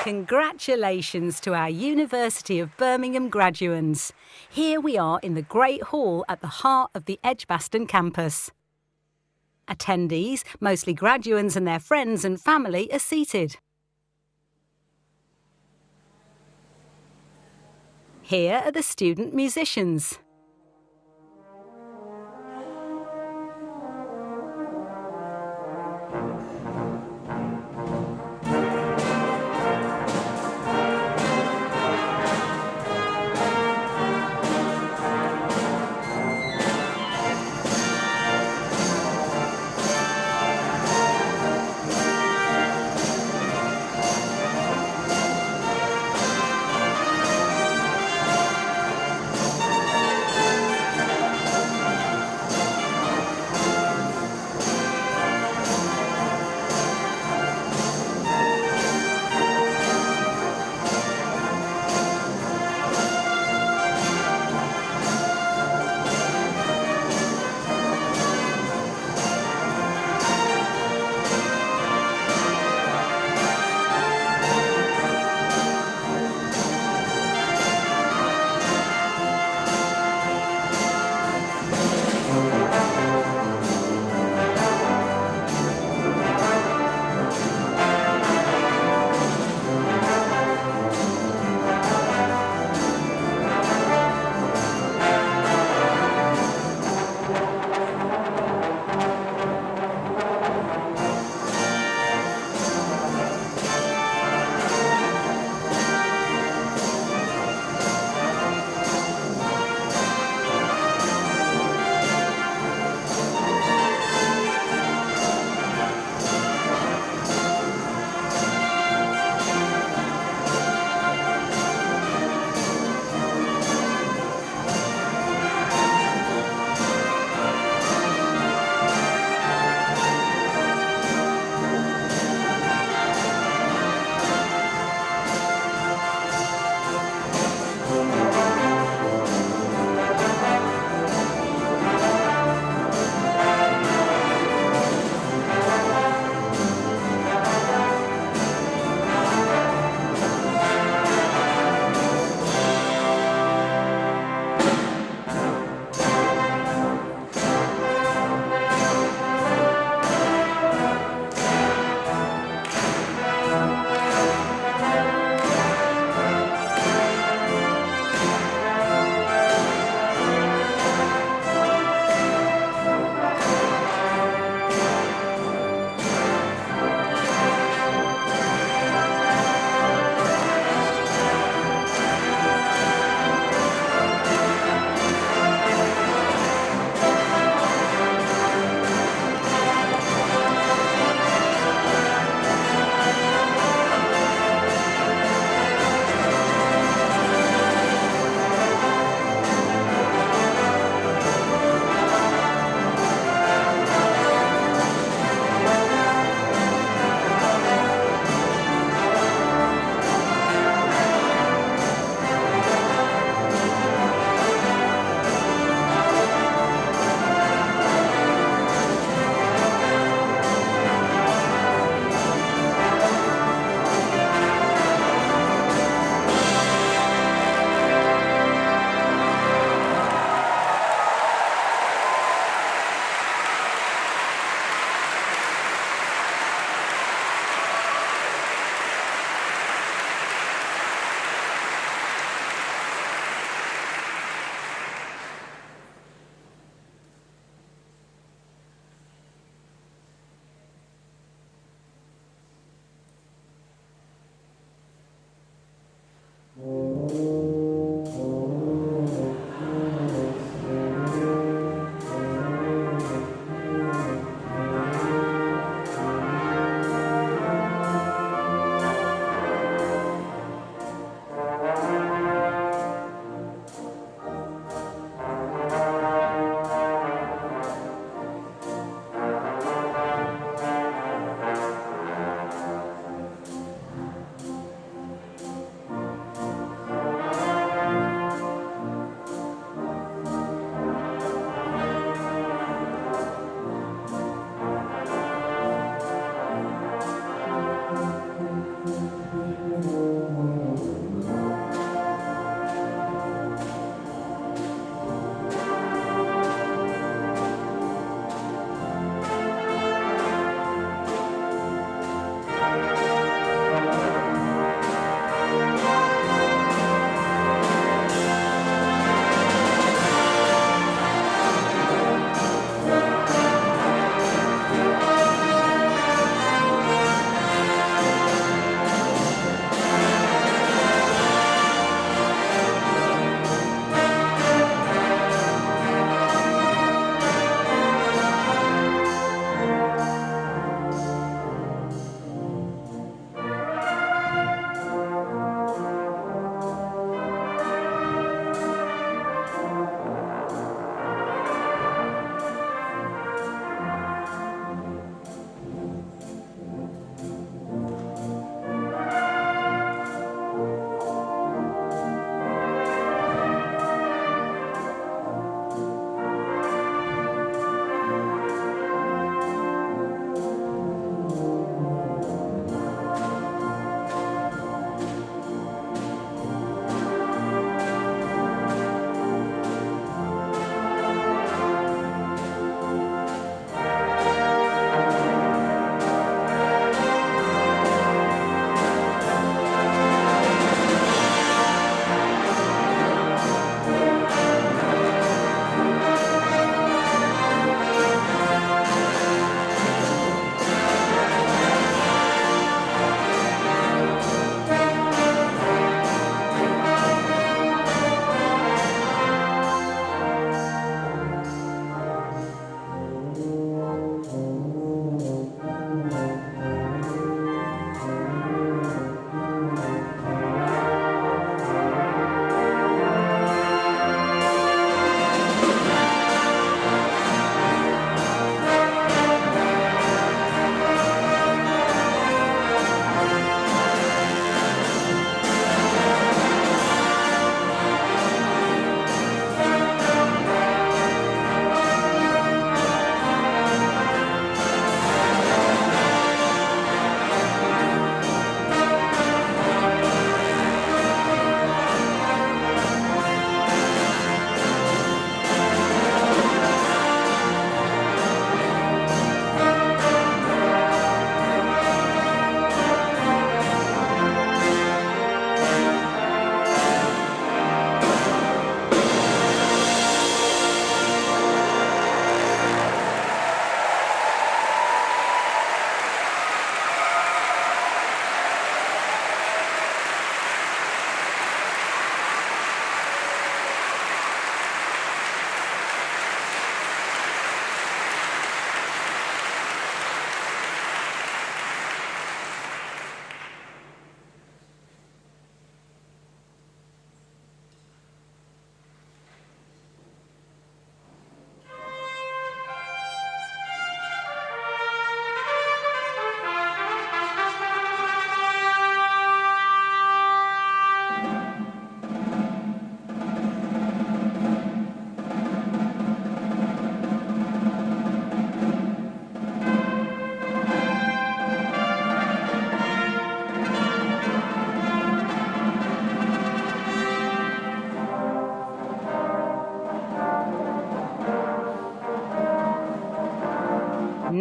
Congratulations to our University of Birmingham graduates. Here we are in the Great Hall at the heart of the Edgbaston campus. Attendees, mostly graduates and their friends and family, are seated. Here are the student musicians.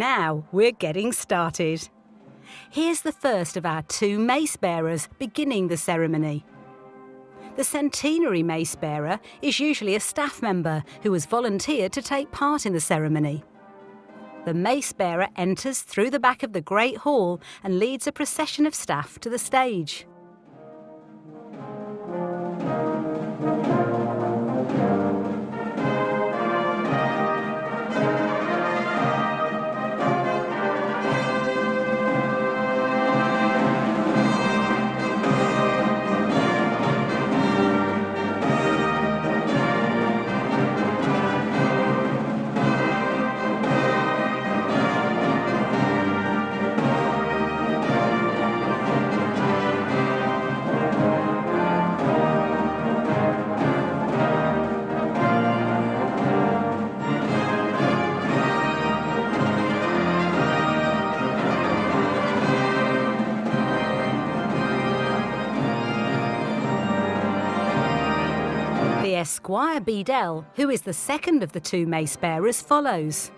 Now we're getting started. Here's the first of our 2 mace bearers beginning the ceremony. The centenary mace bearer is usually a staff member who has volunteered to take part in the ceremony. The mace bearer enters through the back of the Great Hall and leads a procession of staff to the stage. The Esquire Bedell, who is the second of the 2 mace bearers, follows.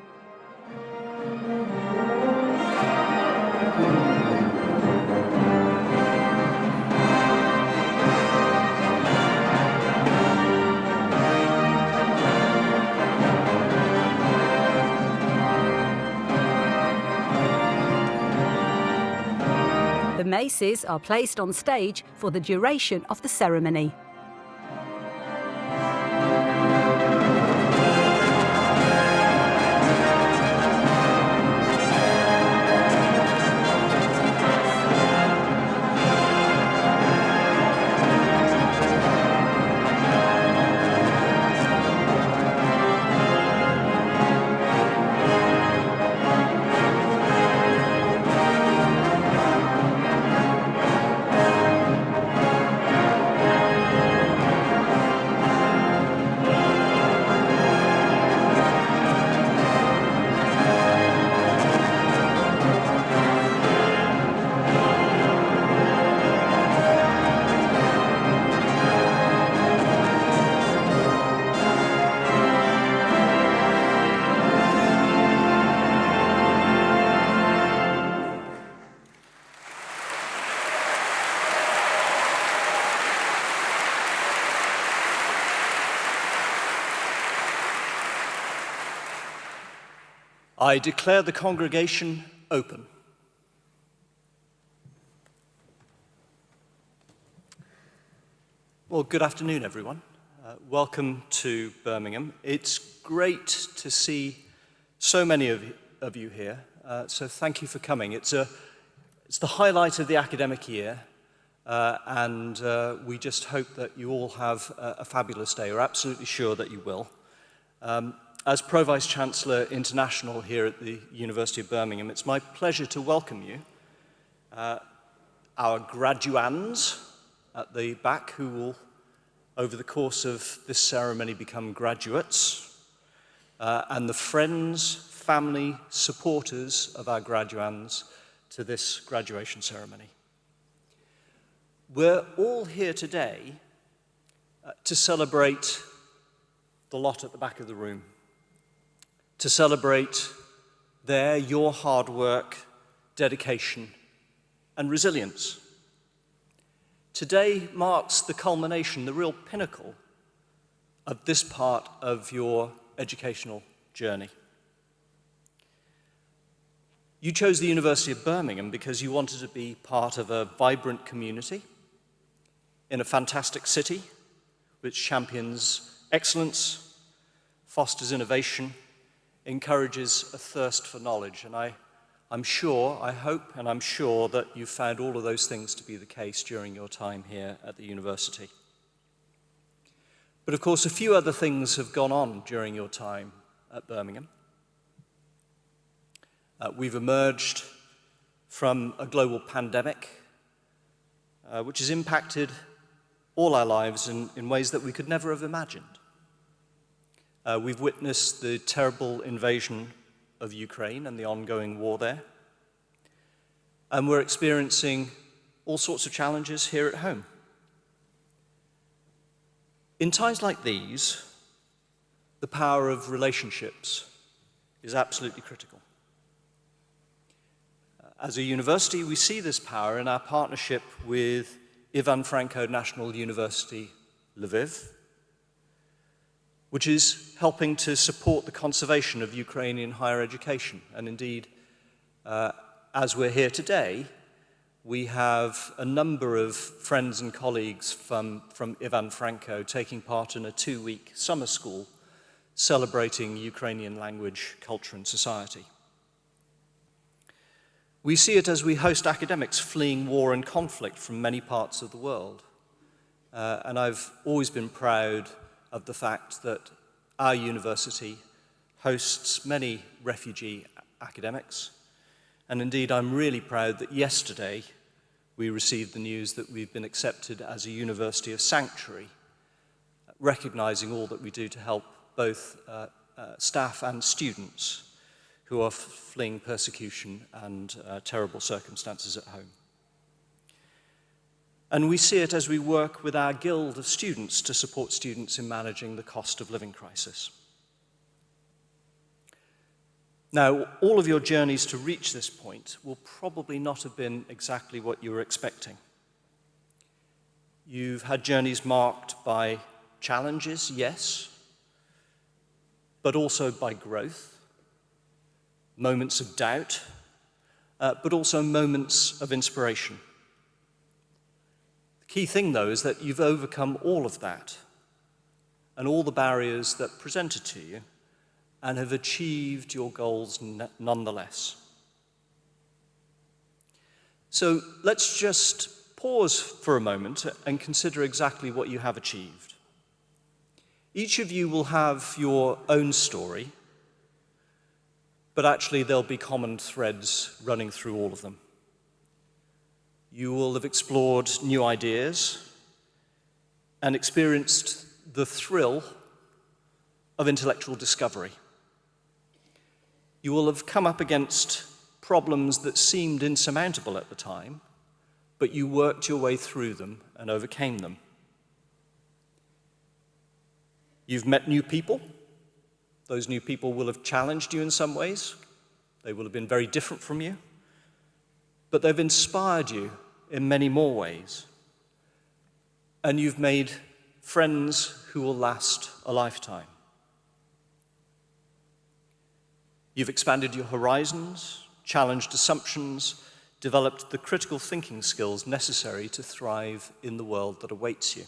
The maces are placed on stage for the duration of the ceremony. I declare the congregation open. Well, good afternoon, everyone. Welcome to Birmingham. It's great to see so many of you here, so thank you for coming. It's the highlight of the academic year, and we just hope that you all have a fabulous day. We're absolutely sure that you will. As Pro-Vice-Chancellor International here at the University of Birmingham, it's my pleasure to welcome you, our graduands at the back who will, over the course of this ceremony, become graduates, and the friends, family, supporters of our graduands to this graduation ceremony. We're all here today to celebrate the lot at the back of the room, to celebrate your hard work, dedication, and resilience. Today marks the culmination, the real pinnacle of this part of your educational journey. You chose the University of Birmingham because you wanted to be part of a vibrant community in a fantastic city which champions excellence, fosters innovation, encourages a thirst for knowledge. And I'm sure that you've found all of those things to be the case during your time here at the university. But of course, a few other things have gone on during your time at Birmingham. We've emerged from a global pandemic, which has impacted all our lives in ways that we could never have imagined. We've witnessed the terrible invasion of Ukraine and the ongoing war there. And we're experiencing all sorts of challenges here at home. In times like these, the power of relationships is absolutely critical. As a university, we see this power in our partnership with Ivan Franko National University, Lviv, which is helping to support the conservation of Ukrainian higher education. And indeed, as we're here today, we have a number of friends and colleagues from Ivan Franko taking part in a 2-week summer school celebrating Ukrainian language, culture, and society. We see it as we host academics fleeing war and conflict from many parts of the world. And I've always been proud of the fact that our university hosts many refugee academics. And indeed, I'm really proud that yesterday we received the news that we've been accepted as a University of Sanctuary, recognizing all that we do to help both staff and students who are fleeing persecution and terrible circumstances at home. And we see it as we work with our Guild of Students to support students in managing the cost of living crisis. Now, all of your journeys to reach this point will probably not have been exactly what you were expecting. You've had journeys marked by challenges, yes, but also by growth, moments of doubt, but also moments of inspiration. The key thing, though, is that you've overcome all of that and all the barriers that presented to you and have achieved your goals nonetheless. So let's just pause for a moment and consider exactly what you have achieved. Each of you will have your own story, but actually there'll be common threads running through all of them. You will have explored new ideas and experienced the thrill of intellectual discovery. You will have come up against problems that seemed insurmountable at the time, but you worked your way through them and overcame them. You've met new people. Those new people will have challenged you in some ways. They will have been very different from you, but they've inspired you in many more ways. And you've made friends who will last a lifetime. You've expanded your horizons, challenged assumptions, developed the critical thinking skills necessary to thrive in the world that awaits you.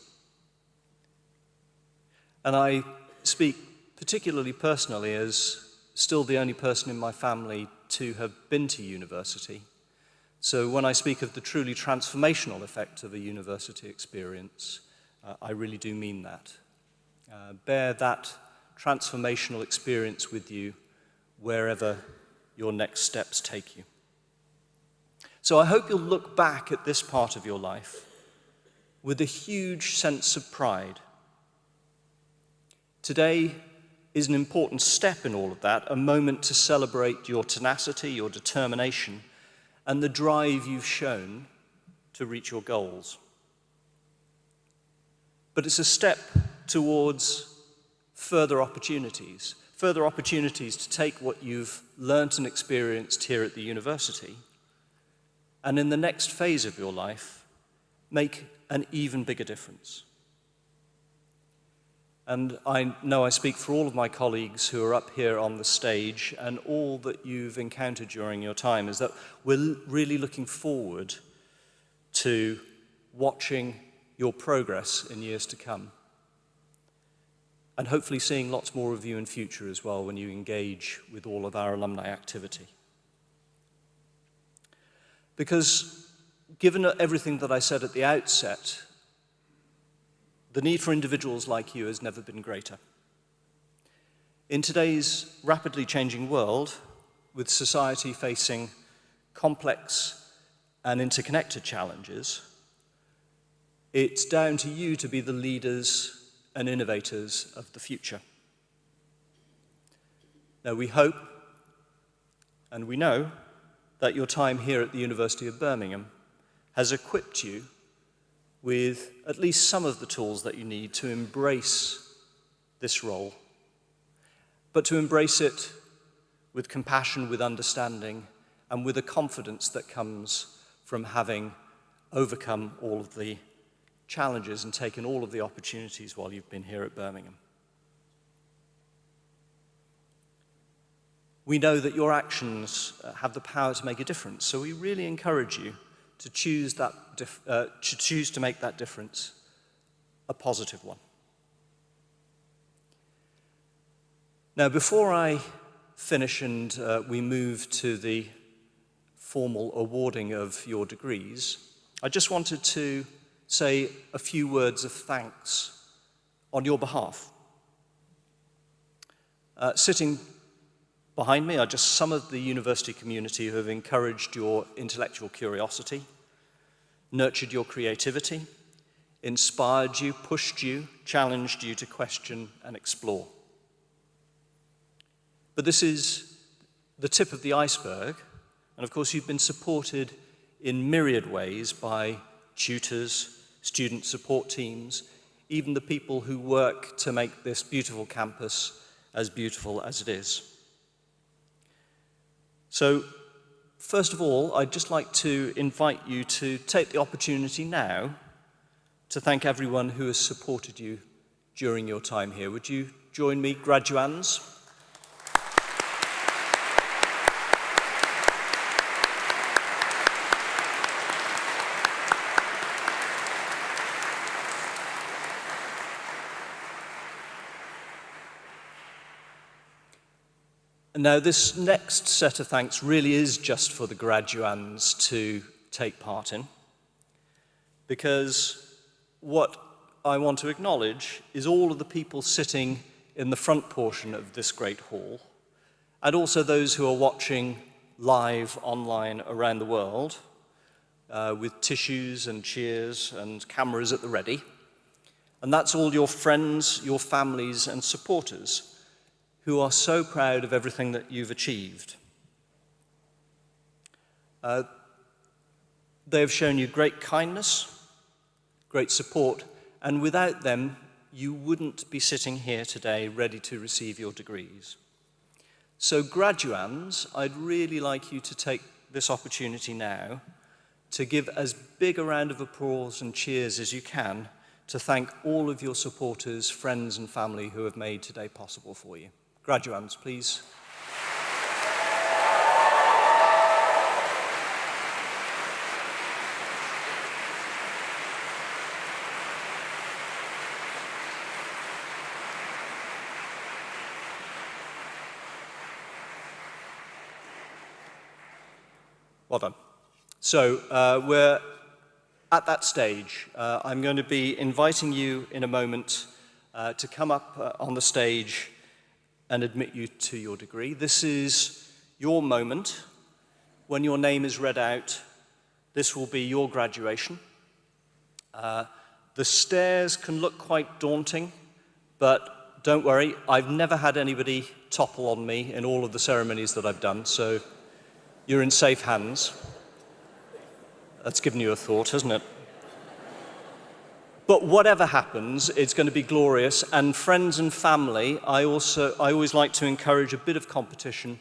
And I speak particularly personally as still the only person in my family to have been to university. So when I speak of the truly transformational effect of a university experience, I really do mean that. Bear that transformational experience with you wherever your next steps take you. So I hope you'll look back at this part of your life with a huge sense of pride. Today is an important step in all of that, a moment to celebrate your tenacity, your determination, and the drive you've shown to reach your goals. But it's a step towards further opportunities to take what you've learnt and experienced here at the university, and in the next phase of your life, make an even bigger difference. And I know I speak for all of my colleagues who are up here on the stage, and all that you've encountered during your time is that we're really looking forward to watching your progress in years to come. And hopefully seeing lots more of you in future as well when you engage with all of our alumni activity. Because given everything that I said at the outset, the need for individuals like you has never been greater. In today's rapidly changing world, with society facing complex and interconnected challenges, it's down to you to be the leaders and innovators of the future. Now, we hope and we know that your time here at the University of Birmingham has equipped you with at least some of the tools that you need to embrace this role, but to embrace it with compassion, with understanding, and with the confidence that comes from having overcome all of the challenges and taken all of the opportunities while you've been here at Birmingham. We know that your actions have the power to make a difference, so we really encourage you to choose to make that difference a positive one. Now, before I finish and we move to the formal awarding of your degrees, I just wanted to say a few words of thanks on your behalf. Sitting behind me are just some of the university community who have encouraged your intellectual curiosity, nurtured your creativity, inspired you, pushed you, challenged you to question and explore. But this is the tip of the iceberg, and of course you've been supported in myriad ways by tutors, student support teams, even the people who work to make this beautiful campus as beautiful as it is. So, first of all, I'd just like to invite you to take the opportunity now to thank everyone who has supported you during your time here. Would you join me, graduands? Now, this next set of thanks really is just for the graduands to take part in, because what I want to acknowledge is all of the people sitting in the front portion of this great hall, and also those who are watching live online around the world with tissues and cheers and cameras at the ready. And that's all your friends, your families, and supporters who are so proud of everything that you've achieved. They have shown you great kindness, great support, and without them, you wouldn't be sitting here today ready to receive your degrees. So graduands, I'd really like you to take this opportunity now to give as big a round of applause and cheers as you can to thank all of your supporters, friends, and family who have made today possible for you. Graduands, please. Well done. So we're at that stage. I'm going to be inviting you in a moment to come up on the stage and admit you to your degree. This is your moment. When your name is read out, this will be your graduation. The stairs can look quite daunting, but don't worry, I've never had anybody topple on me in all of the ceremonies that I've done, so you're in safe hands. That's given you a thought, hasn't it? But whatever happens, it's going to be glorious. And friends and family, I always like to encourage a bit of competition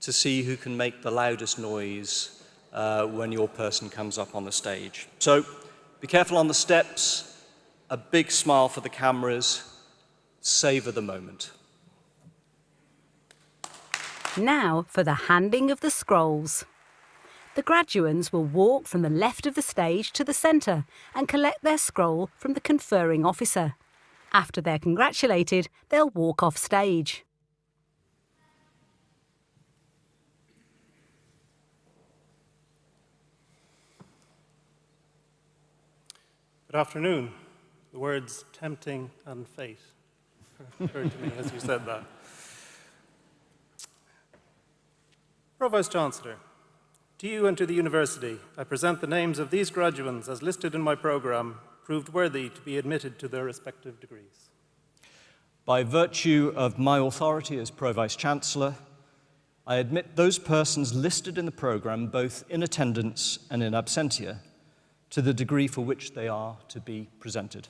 to see who can make the loudest noise when your person comes up on the stage. So be careful on the steps, a big smile for the cameras, savor the moment. Now for the handing of the scrolls. The graduands will walk from the left of the stage to the centre and collect their scroll from the conferring officer. After they're congratulated, they'll walk off stage. Good afternoon. The words tempting and fate occurred to me as you said that. Provost Chancellor, to you and to the university, I present the names of these graduands as listed in my programme, proved worthy to be admitted to their respective degrees. By virtue of my authority as Pro-Vice Chancellor, I admit those persons listed in the programme, both in attendance and in absentia, to the degree for which they are to be presented.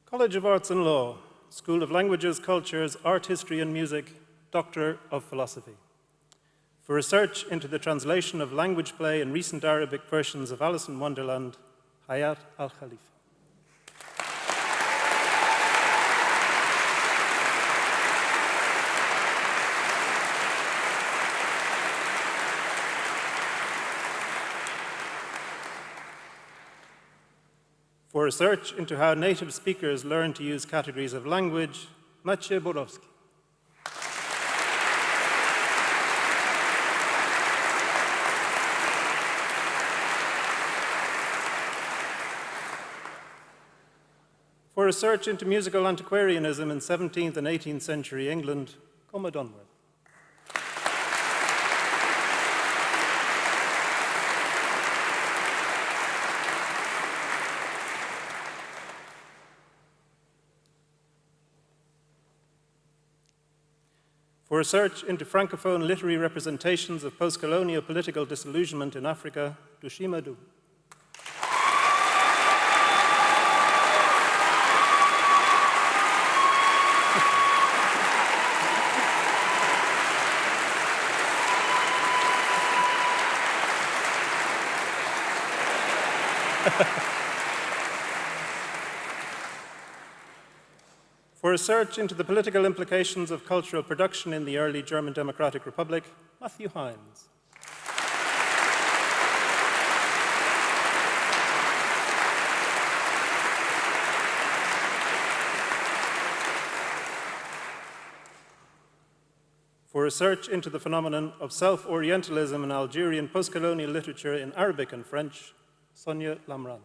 College of Arts and Law, School of Languages, Cultures, Art, History and Music, Doctor of Philosophy. For research into the translation of language play in recent Arabic versions of Alice in Wonderland, Hayat Al-Khalifa. For research into how native speakers learn to use categories of language, Maciej Borowski. For research into musical antiquarianism in 17th and 18th century England, Coma Dunworth. For research into Francophone literary representations of post-colonial political disillusionment in Africa, Dushima Du. For research into the political implications of cultural production in the early German Democratic Republic, Matthew Hines. For research into the phenomenon of self-Orientalism in Algerian post-colonial literature in Arabic and French, Sonia Lamrani.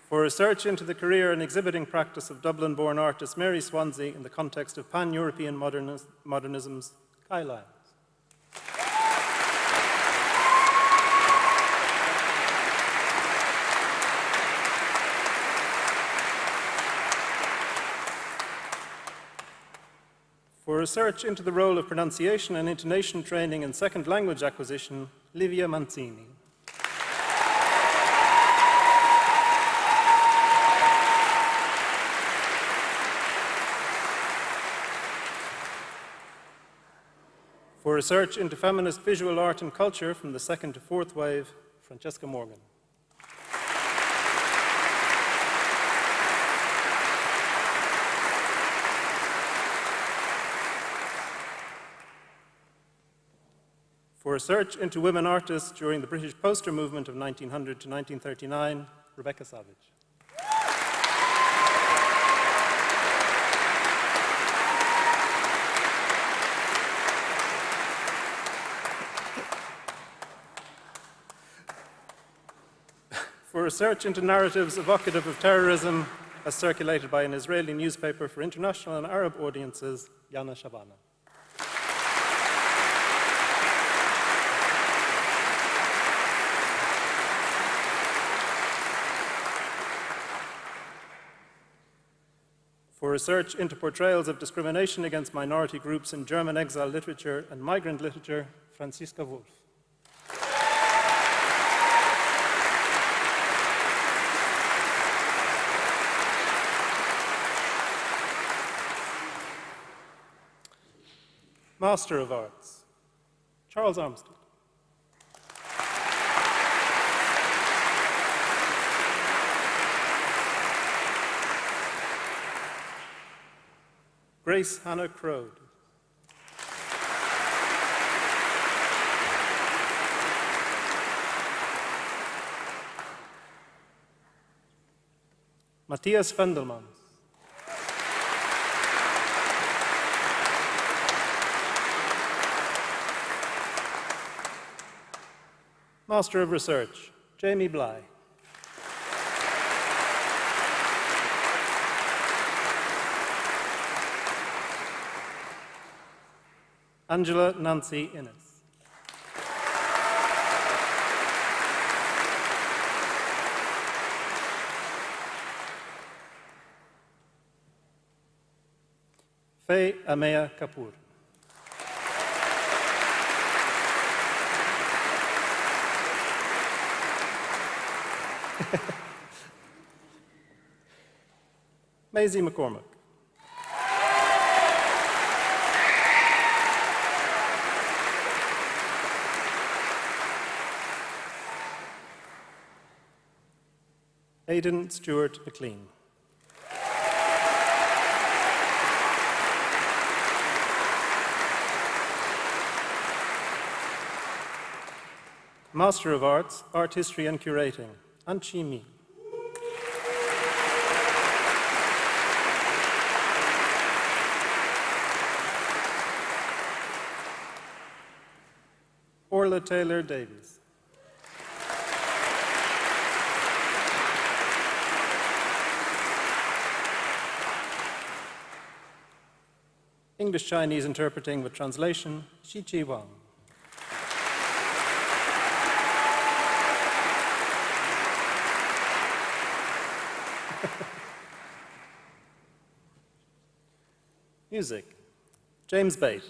For research into the career and exhibiting practice of Dublin-born artist Mary Swansea in the context of pan-European modernisms, Kai Lyons. For research into the role of pronunciation and intonation training in second language acquisition, Livia Manzini. For research into feminist visual art and culture from the second to fourth wave, Francesca Morgan. For research into women artists during the British poster movement of 1900 to 1939, Rebecca Savage. For research into narratives evocative of terrorism as circulated by an Israeli newspaper for international and Arab audiences, Yana Shabana. For research into portrayals of discrimination against minority groups in German exile literature and migrant literature, Franziska Wolf. Master of Arts, Charles Armstead. Grace Hannah Crode. Matthias Vendelmans. Master of Research, Jamie Bly. Angela Nancy Innes. Faye Ameya Kapoor. Maisie McCormack. Aidan Stewart McLean. Master of Arts, Art History and Curating, An Chi Mi. Orla Taylor Davies. English-Chinese interpreting with translation, Shi-Chi Wang. Music, James Bate.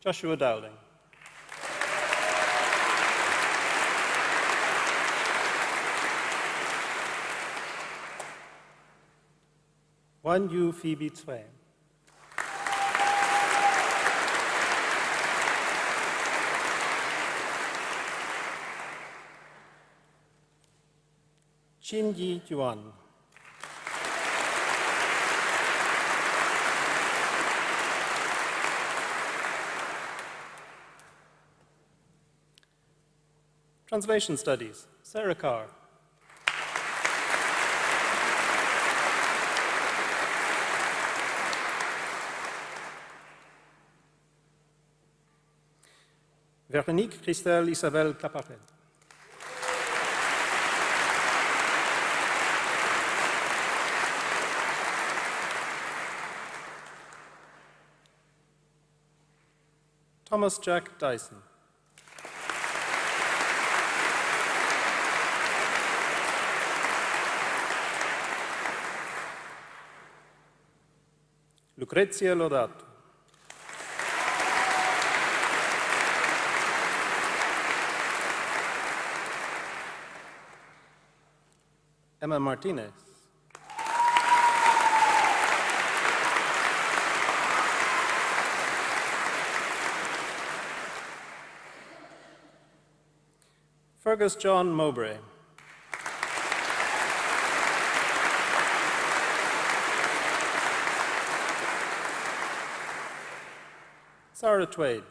Joshua Dowling. Wan Yu Phoebe Twain. Qin Yi Yuan. Translation Studies, Sarah Carr. Véronique Christelle Isabelle Claparel. Thomas Jack Dyson. Lucrezia Lodato. Emma Martinez. Fergus John Mowbray. Sarah Twage.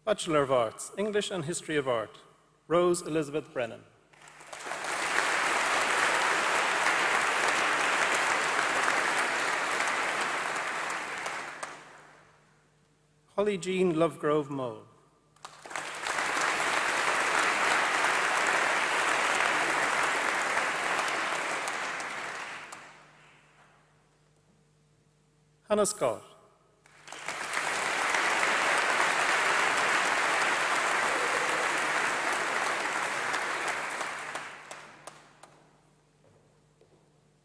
Bachelor of Arts, English and History of Art, Rose Elizabeth Brennan. Holly Jean Lovegrove Mole. Hannah Scott.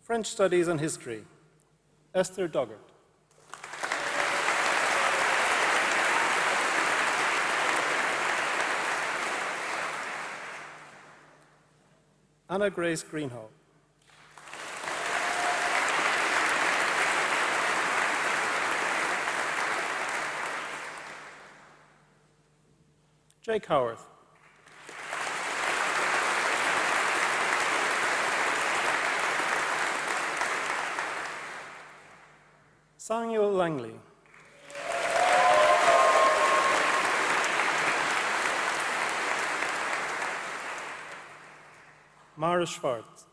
French Studies and History, Esther Doggart. Anna Grace Greenhalgh. Jake Howarth. Samuel Langley. Mara Schwartz.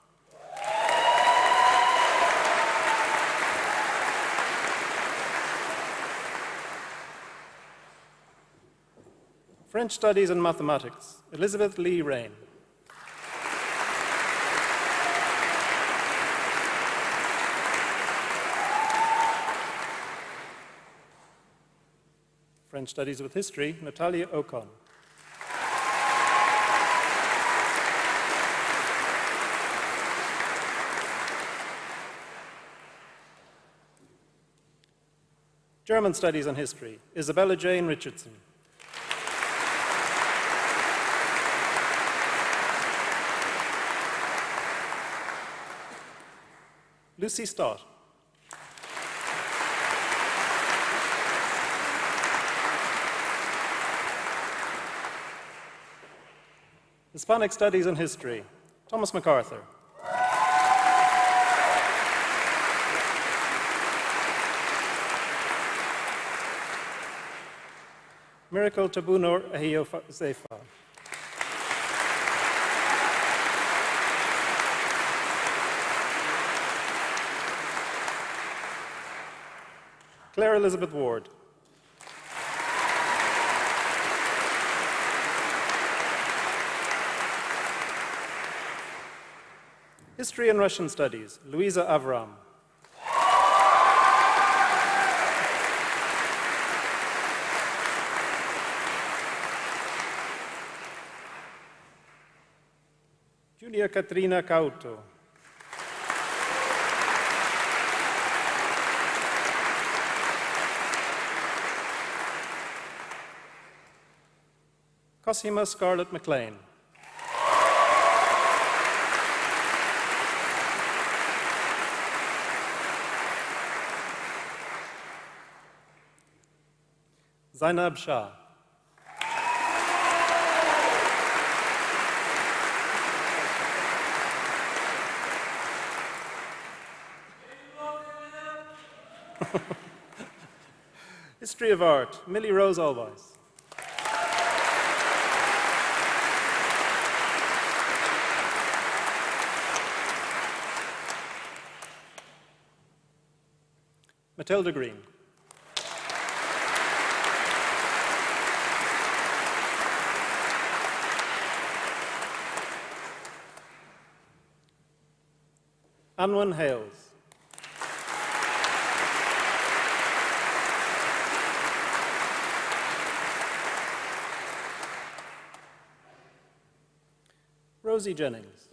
French Studies and Mathematics, Elizabeth Lee Rain. French Studies with History, Natalia Ocon. German Studies and History, Isabella Jane Richardson. Lucy Stott. Hispanic Studies and History, Thomas MacArthur. Miracle Tabunor Ahio Zefa. Claire Elizabeth Ward. History and Russian Studies, Louisa Avram. Julia Katrina Cauto. Cosima Scarlett McLean. Zainab Shah. History of Art, Millie Rose Alwise. Matilda Green. Anwen Hales. Rosie Jennings.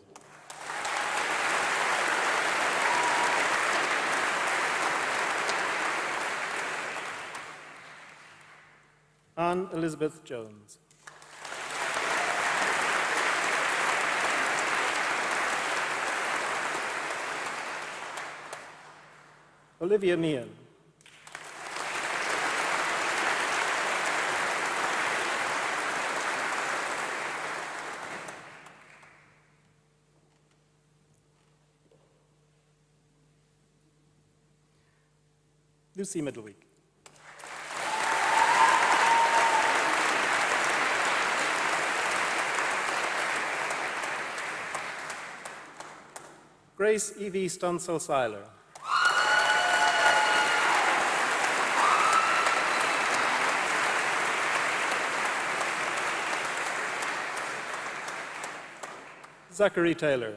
Anne Elizabeth Jones. Olivia Meehan. Lucy Middleweek. Grace Evie Stonsel-Seiler. Zachary Taylor.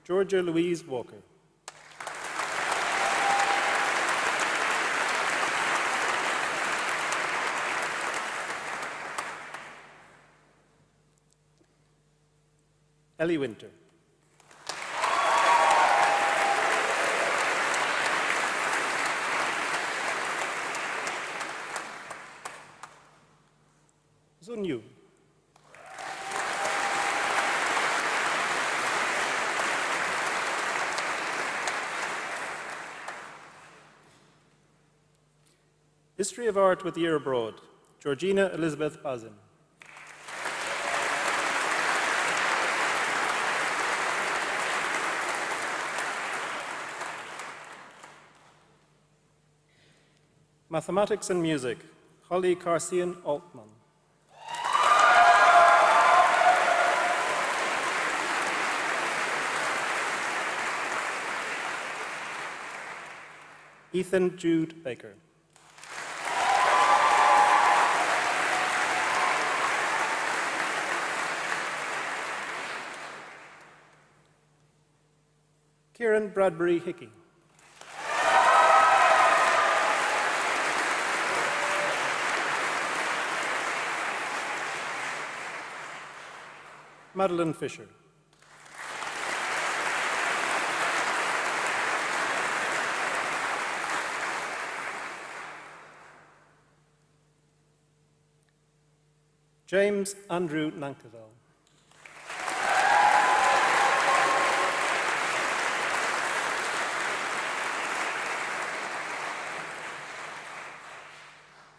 Georgia Louise Walker. Ellie Winter. Zun Yu. History of Art with Year Abroad, Georgina Elizabeth Bazin. Mathematics and Music, Holly Carcian Altman. Ethan Jude Baker. Kieran Bradbury Hickey. Madeline Fisher. James Andrew Nankerville.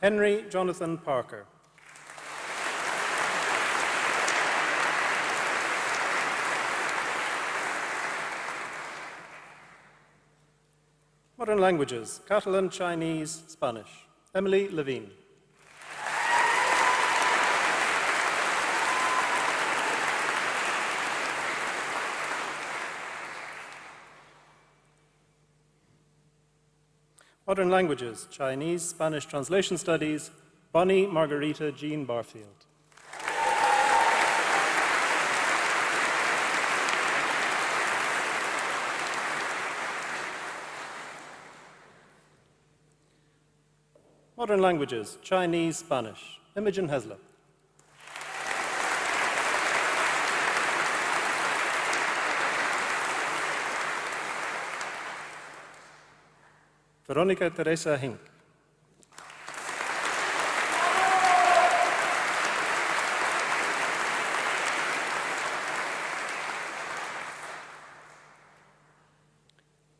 Henry Jonathan Parker. Modern languages, Catalan, Chinese, Spanish. Emily Levine. Modern languages, Chinese, Spanish translation studies, Bonnie Margarita Jean Barfield. Modern languages, Chinese, Spanish, Imogen Heslop. Veronica Teresa Hink.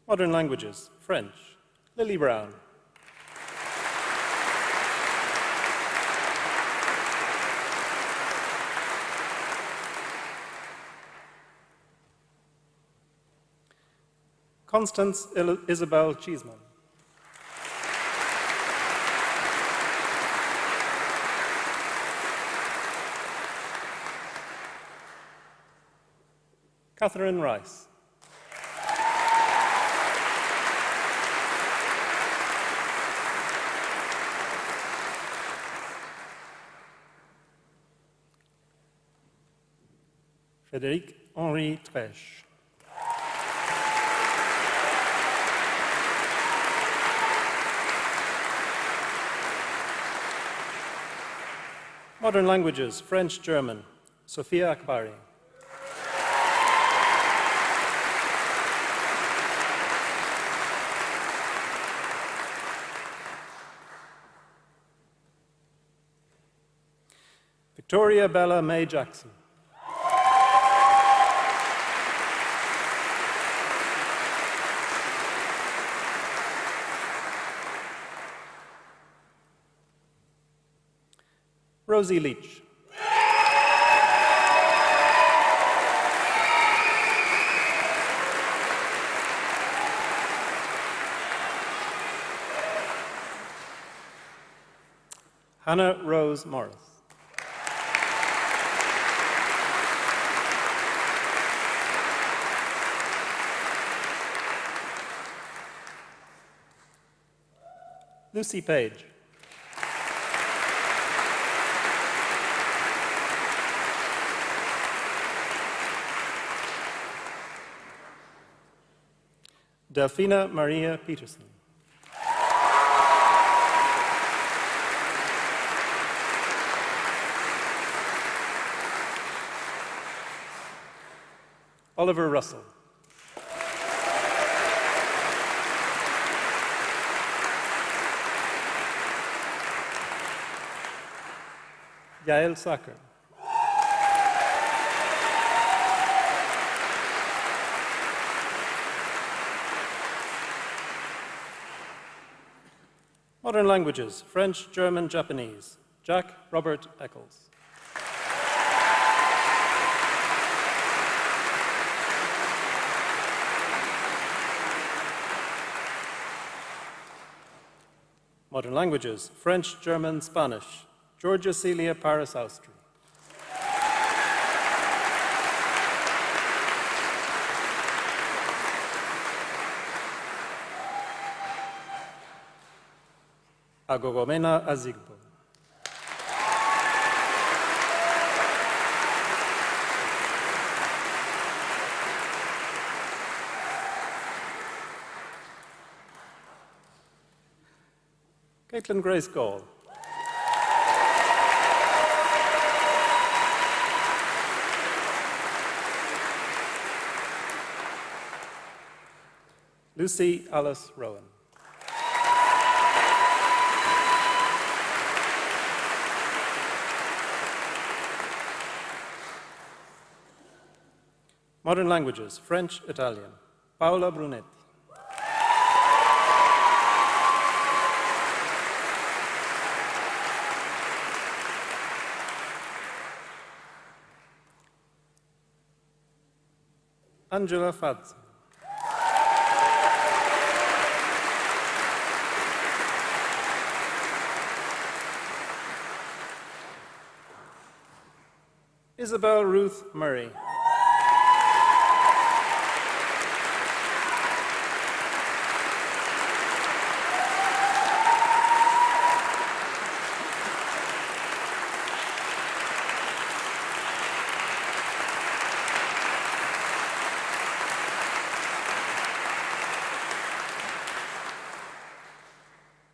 Modern languages, French, Lily Brown. Constance Isabel Cheeseman. Catherine Rice. Frédéric Henri Trèche. Modern languages, French, German, Sophia Akbari. Victoria Bella May Jackson. Rosie Leach. Hannah Rose Morris. Lucy Page. Delphina Maria Peterson. Oliver Russell. Yael Sacker. Modern languages, French, German, Japanese. Jack Robert Eccles. Modern languages, French, German, Spanish. Georgia Celia Paris Austri. Agogomena Azigbo. Caitlin Grace Gall. Lucy Alice Rowan. Modern languages, French, Italian. Paola Brunetti. Angela Fadz. Isabel Ruth Murray.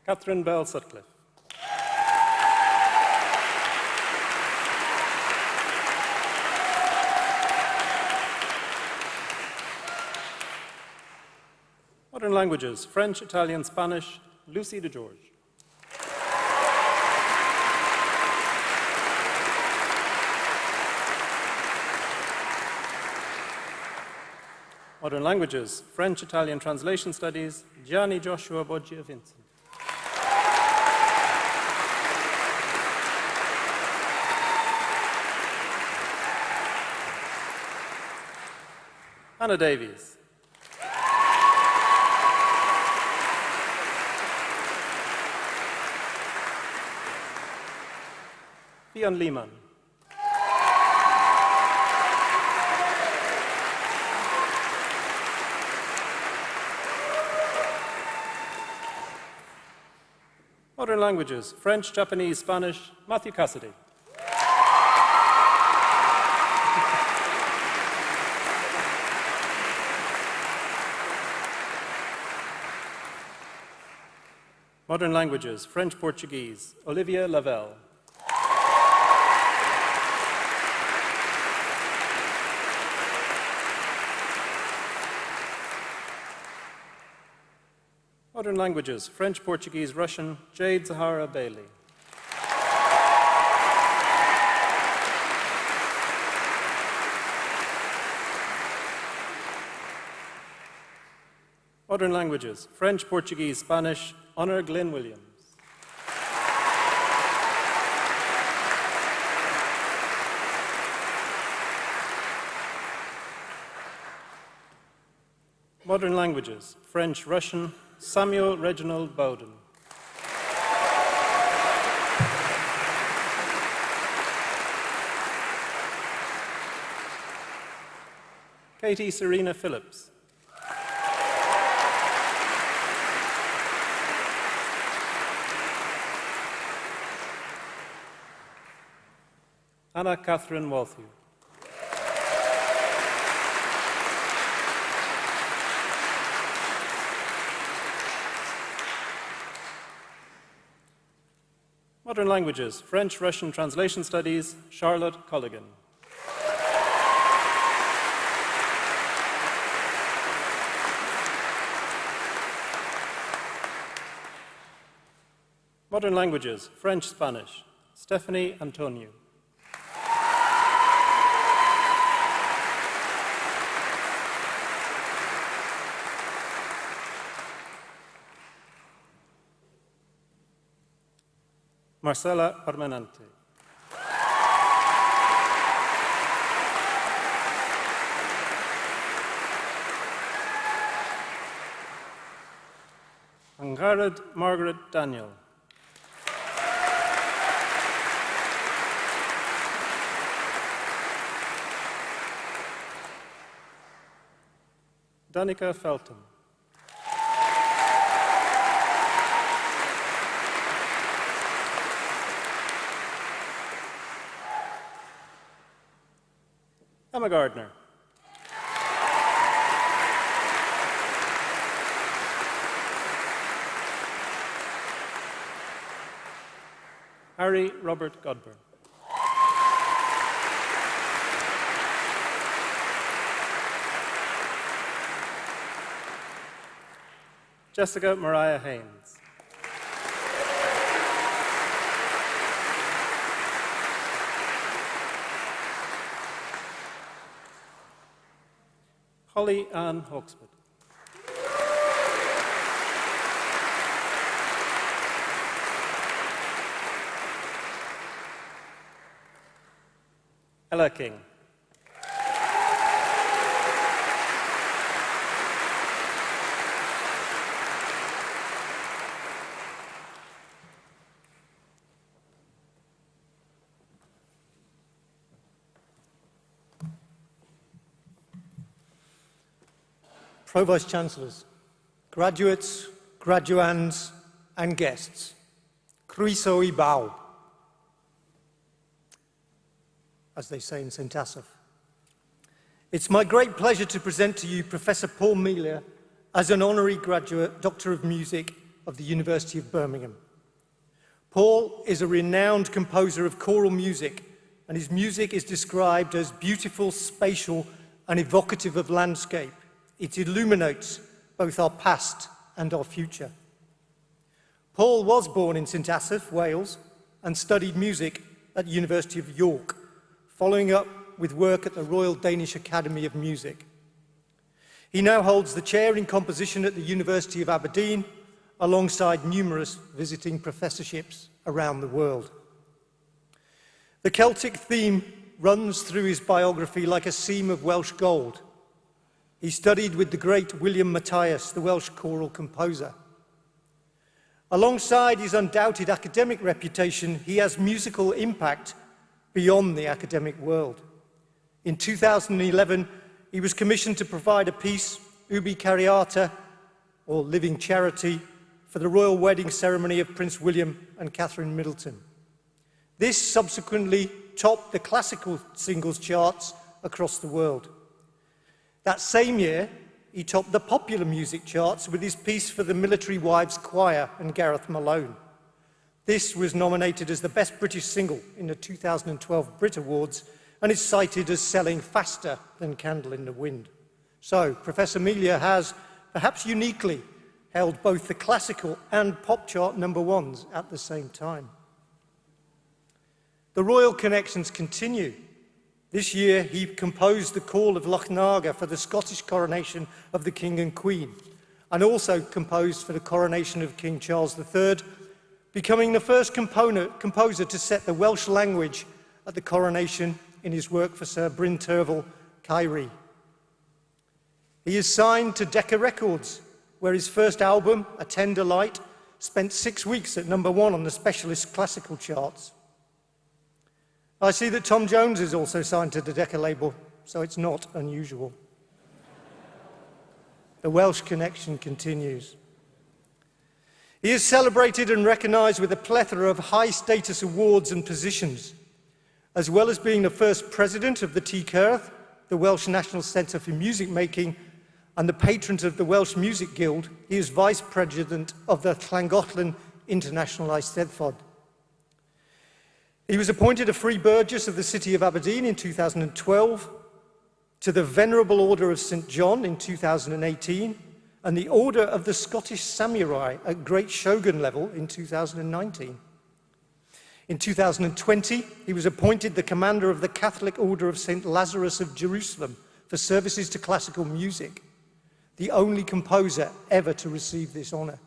Catherine Bell Sutcliffe. Modern languages, French, Italian, Spanish, Lucy DeGeorge. Modern languages, French, Italian, translation studies, Gianni Joshua Boggia Vincent. Anna Davies. Fionn Lehman. Modern languages, French, Japanese, Spanish, Matthew Cassidy. Modern languages, French, Portuguese, Olivia Lavelle. Modern languages, French, Portuguese, Russian, Jade Zahara Bailey. Modern languages, French, Portuguese, Spanish, Honor Glyn Williams. Modern languages, French, Russian, Samuel Reginald Bowden. Katie Serena Phillips. Anna Catherine Walthew. Modern languages, French, Russian, translation studies, Charlotte Colligan. Modern languages, French, Spanish, Stephanie Antonio. Marcela Armenante. Angarad Margaret Daniel. Danica Felton. Emma Gardner. Harry Robert Godber. Jessica Mariah Haynes. Holly Ann Hawksford. Ella King. Pro-Vice Chancellors, graduates, graduands, and guests, Croeso I bawb, as they say in St. Asaph. It's my great pleasure to present to you Professor Paul Melia as an honorary graduate Doctor of Music of the University of Birmingham. Paul is a renowned composer of choral music, and his music is described as beautiful, spatial, and evocative of landscape. It illuminates both our past and our future. Paul was born in St. Asaph, Wales, and studied music at the University of York, following up with work at the Royal Danish Academy of Music. He now holds the chair in composition at the University of Aberdeen, alongside numerous visiting professorships around the world. The Celtic theme runs through his biography like a seam of Welsh gold. He studied with the great William Matthias, the Welsh choral composer. Alongside his undoubted academic reputation, he has musical impact beyond the academic world. In 2011, he was commissioned to provide a piece, Ubi Cariata, or Living Charity, for the royal wedding ceremony of Prince William and Catherine Middleton. This subsequently topped the classical singles charts across the world. That same year, he topped the popular music charts with his piece for the Military Wives Choir and Gareth Malone. This was nominated as the Best British Single in the 2012 Brit Awards and is cited as selling faster than Candle in the Wind. So, Professor Melia has, perhaps uniquely, held both the classical and pop chart #1s at the same time. The royal connections continue. This year, he composed the Call of Lochnagar for the Scottish coronation of the King and Queen, and also composed for the coronation of King Charles III, becoming the first composer to set the Welsh language at the coronation in his work for Sir Bryn Terfel, Caerhun. He is signed to Decca Records, where his first album, A Tender Light, spent 6 weeks at #1 on the specialist classical charts. I see that Tom Jones is also signed to the Decca label, so it's not unusual. The Welsh connection continues. He is celebrated and recognised with a plethora of high-status awards and positions, as well as being the first president of the Tí Cerdd, the Welsh National Centre for Music Making, and the patron of the Welsh Music Guild. He is vice president of the Llangollen International Eisteddfod. He was appointed a Free Burgess of the City of Aberdeen in 2012, to the Venerable Order of St. John in 2018, and the Order of the Scottish Samurai at Great Shogun level in 2019. In 2020, he was appointed the commander of the Catholic Order of St. Lazarus of Jerusalem for services to classical music, the only composer ever to receive this honour.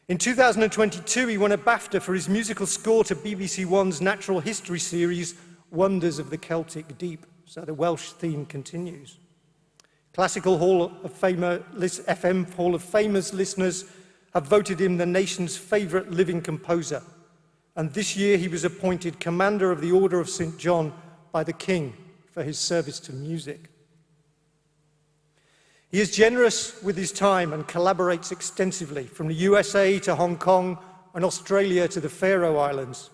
In 2022, he won a BAFTA for his musical score to BBC One's natural history series, Wonders of the Celtic Deep. So the Welsh theme continues. Classical Hall of Famer, FM Hall of Famers listeners have voted him the nation's favourite living composer. And this year he was appointed Commander of the Order of St. John by the King for his service to music. He is generous with his time and collaborates extensively, from the USA to Hong Kong and Australia to the Faroe Islands.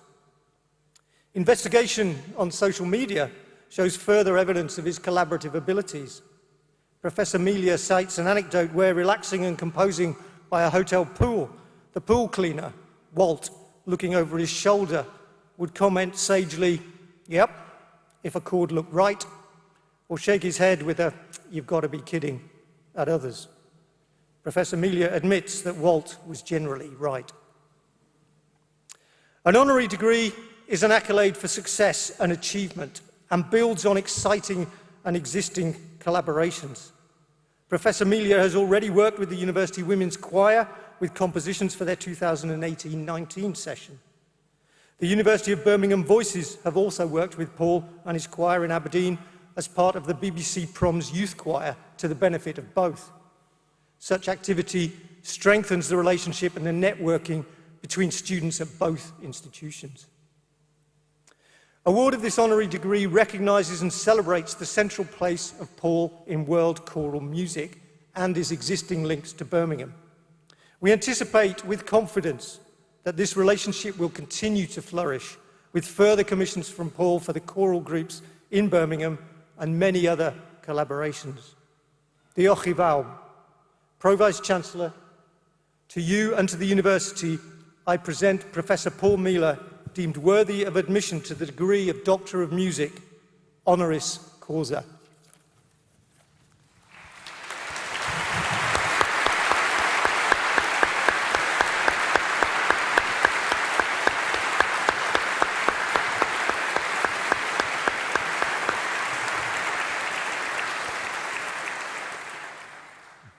Investigation on social media shows further evidence of his collaborative abilities. Professor Melia cites an anecdote where, relaxing and composing by a hotel pool, the pool cleaner, Walt, looking over his shoulder, would comment sagely, "Yep, if a chord looked right," or shake his head with a "you've got to be kidding" at others. Professor Melia admits that Walt was generally right. An honorary degree is an accolade for success and achievement and builds on exciting and existing collaborations. Professor Melia has already worked with the University Women's Choir with compositions for their 2018-19 session. The University of Birmingham Voices have also worked with Paul and his choir in Aberdeen as part of the BBC Proms Youth Choir to the benefit of both. Such activity strengthens the relationship and the networking between students at both institutions. Award of this honorary degree recognises and celebrates the central place of Paul in world choral music and his existing links to Birmingham. We anticipate with confidence that this relationship will continue to flourish with further commissions from Paul for the choral groups in Birmingham and many other collaborations. Diolch i bawb. Pro-Vice-Chancellor, to you and to the University, I present Professor Paul Melia, deemed worthy of admission to the degree of Doctor of Music, honoris causa.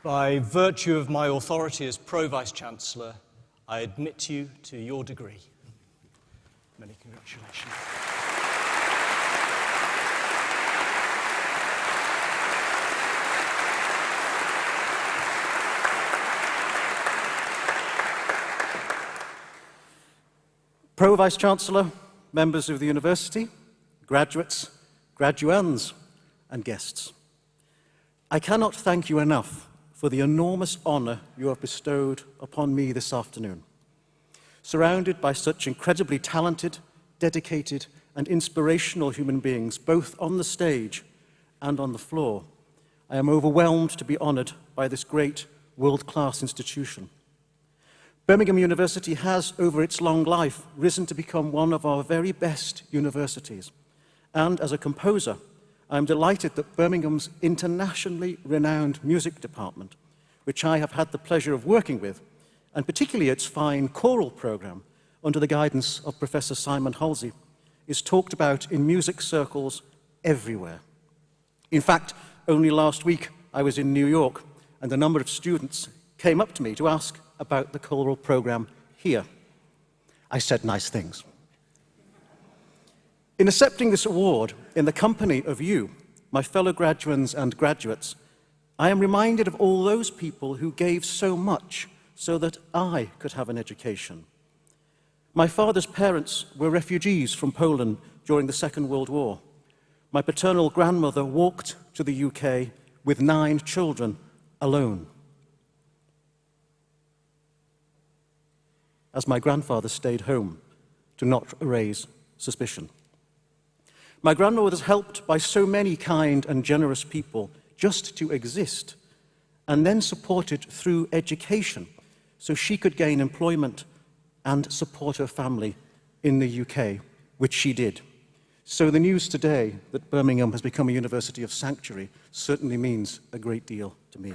By virtue of my authority as Pro-Vice-Chancellor, I admit you to your degree. Many congratulations. Pro-Vice-Chancellor, members of the University, graduates, graduands, and guests. I cannot thank you enough for the enormous honour you have bestowed upon me this afternoon. Surrounded by such incredibly talented, dedicated, and inspirational human beings, both on the stage and on the floor, I am overwhelmed to be honoured by this great world-class institution. Birmingham University has, over its long life, risen to become one of our very best universities. And as a composer, I am delighted that Birmingham's internationally renowned music department, which I have had the pleasure of working with, and particularly its fine choral program under the guidance of Professor Simon Halsey, is talked about in music circles everywhere. In fact, only last week I was in New York and a number of students came up to me to ask about the choral program here. I said nice things. In accepting this award, in the company of you, my fellow graduands and graduates, I am reminded of all those people who gave so much so that I could have an education. My father's parents were refugees from Poland during the Second World War. My paternal grandmother walked to the UK with 9 children alone, as my grandfather stayed home to not raise suspicion. My grandmother was helped by so many kind and generous people just to exist, and then supported through education so she could gain employment and support her family in the UK, which she did. So the news today that Birmingham has become a university of sanctuary certainly means a great deal to me.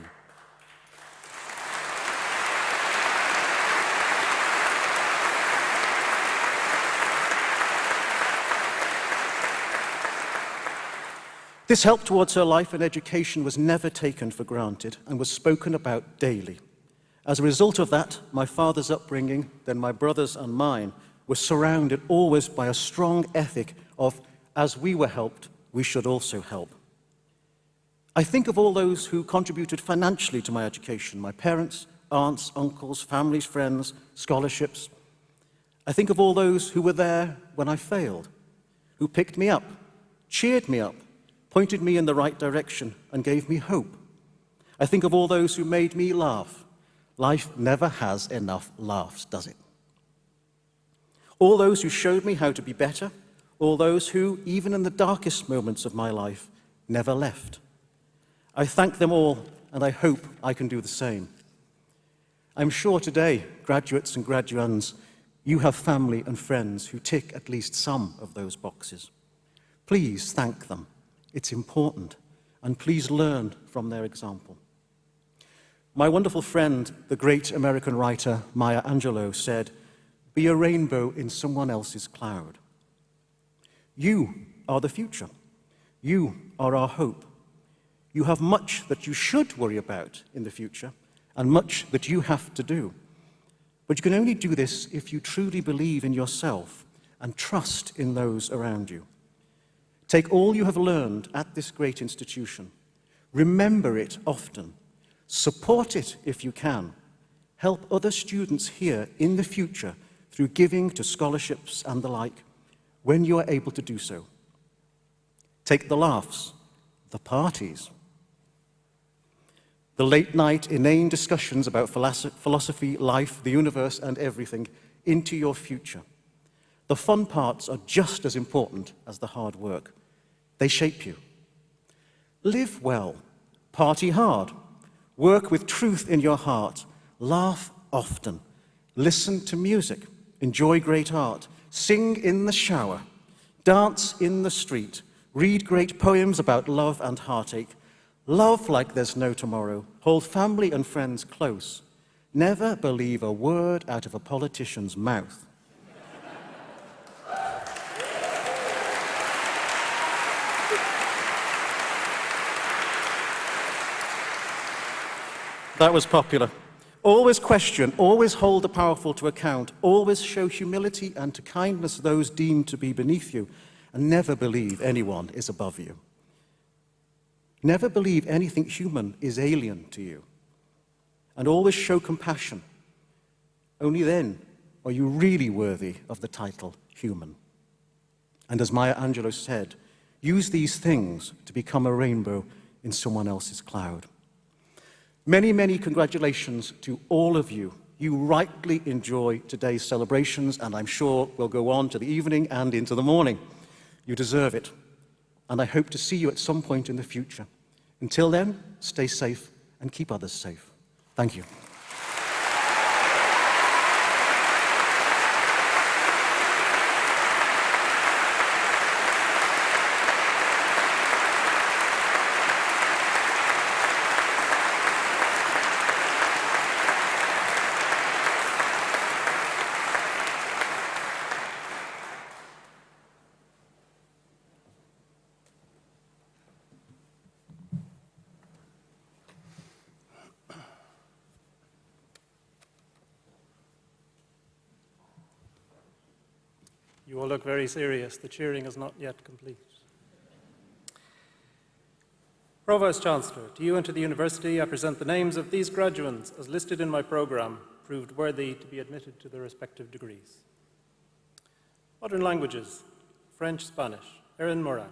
This help towards her life and education was never taken for granted and was spoken about daily. As a result of that, my father's upbringing, then my brothers and mine, were surrounded always by a strong ethic of, as we were helped, we should also help. I think of all those who contributed financially to my education, my parents, aunts, uncles, families, friends, scholarships. I think of all those who were there when I failed, who picked me up, cheered me up, pointed me in the right direction, and gave me hope. I think of all those who made me laugh. Life never has enough laughs, does it? All those who showed me how to be better, all those who, even in the darkest moments of my life, never left. I thank them all, and I hope I can do the same. I'm sure today, graduates and graduands, You have family and friends who tick at least some of those boxes. Please thank them. It's important. And please learn from their example. My wonderful friend, the great American writer Maya Angelou, said, "Be a rainbow in someone else's cloud." You are the future. You are our hope. You have much that you should worry about in the future and much that you have to do. But you can only do this if you truly believe in yourself and trust in those around you. Take all you have learned at this great institution. Remember it often. Support it if you can. Help other students here in the future through giving to scholarships and the like when you are able to do so. Take the laughs, the parties, the late-night inane discussions about philosophy, life, the universe, and everything into your future. The fun parts are just as important as the hard work. They shape you. Live well, party hard, work with truth in your heart, laugh often, listen to music, enjoy great art, sing in the shower, dance in the street, read great poems about love and heartache, love like there's no tomorrow, hold family and friends close, never believe a word out of a politician's mouth. That was popular. Always question, always hold the powerful to account, always show humility and to kindness those deemed to be beneath you, and never believe anyone is above you. Never believe anything human is alien to you, and always show compassion. Only then are you really worthy of the title human. And as Maya Angelou said, use these things to become a rainbow in someone else's cloud. Many, many congratulations to all of you. You rightly enjoy today's celebrations, and I'm sure will go on to the evening and into the morning. You deserve it, and I hope to see you at some point in the future. Until then, stay safe and keep others safe. Thank you. You all look very serious. The cheering is not yet complete. Provost Chancellor, to you and to the University, I present the names of these graduates as listed in my programme, proved worthy to be admitted to their respective degrees. Modern languages, French, Spanish, Erin Moran.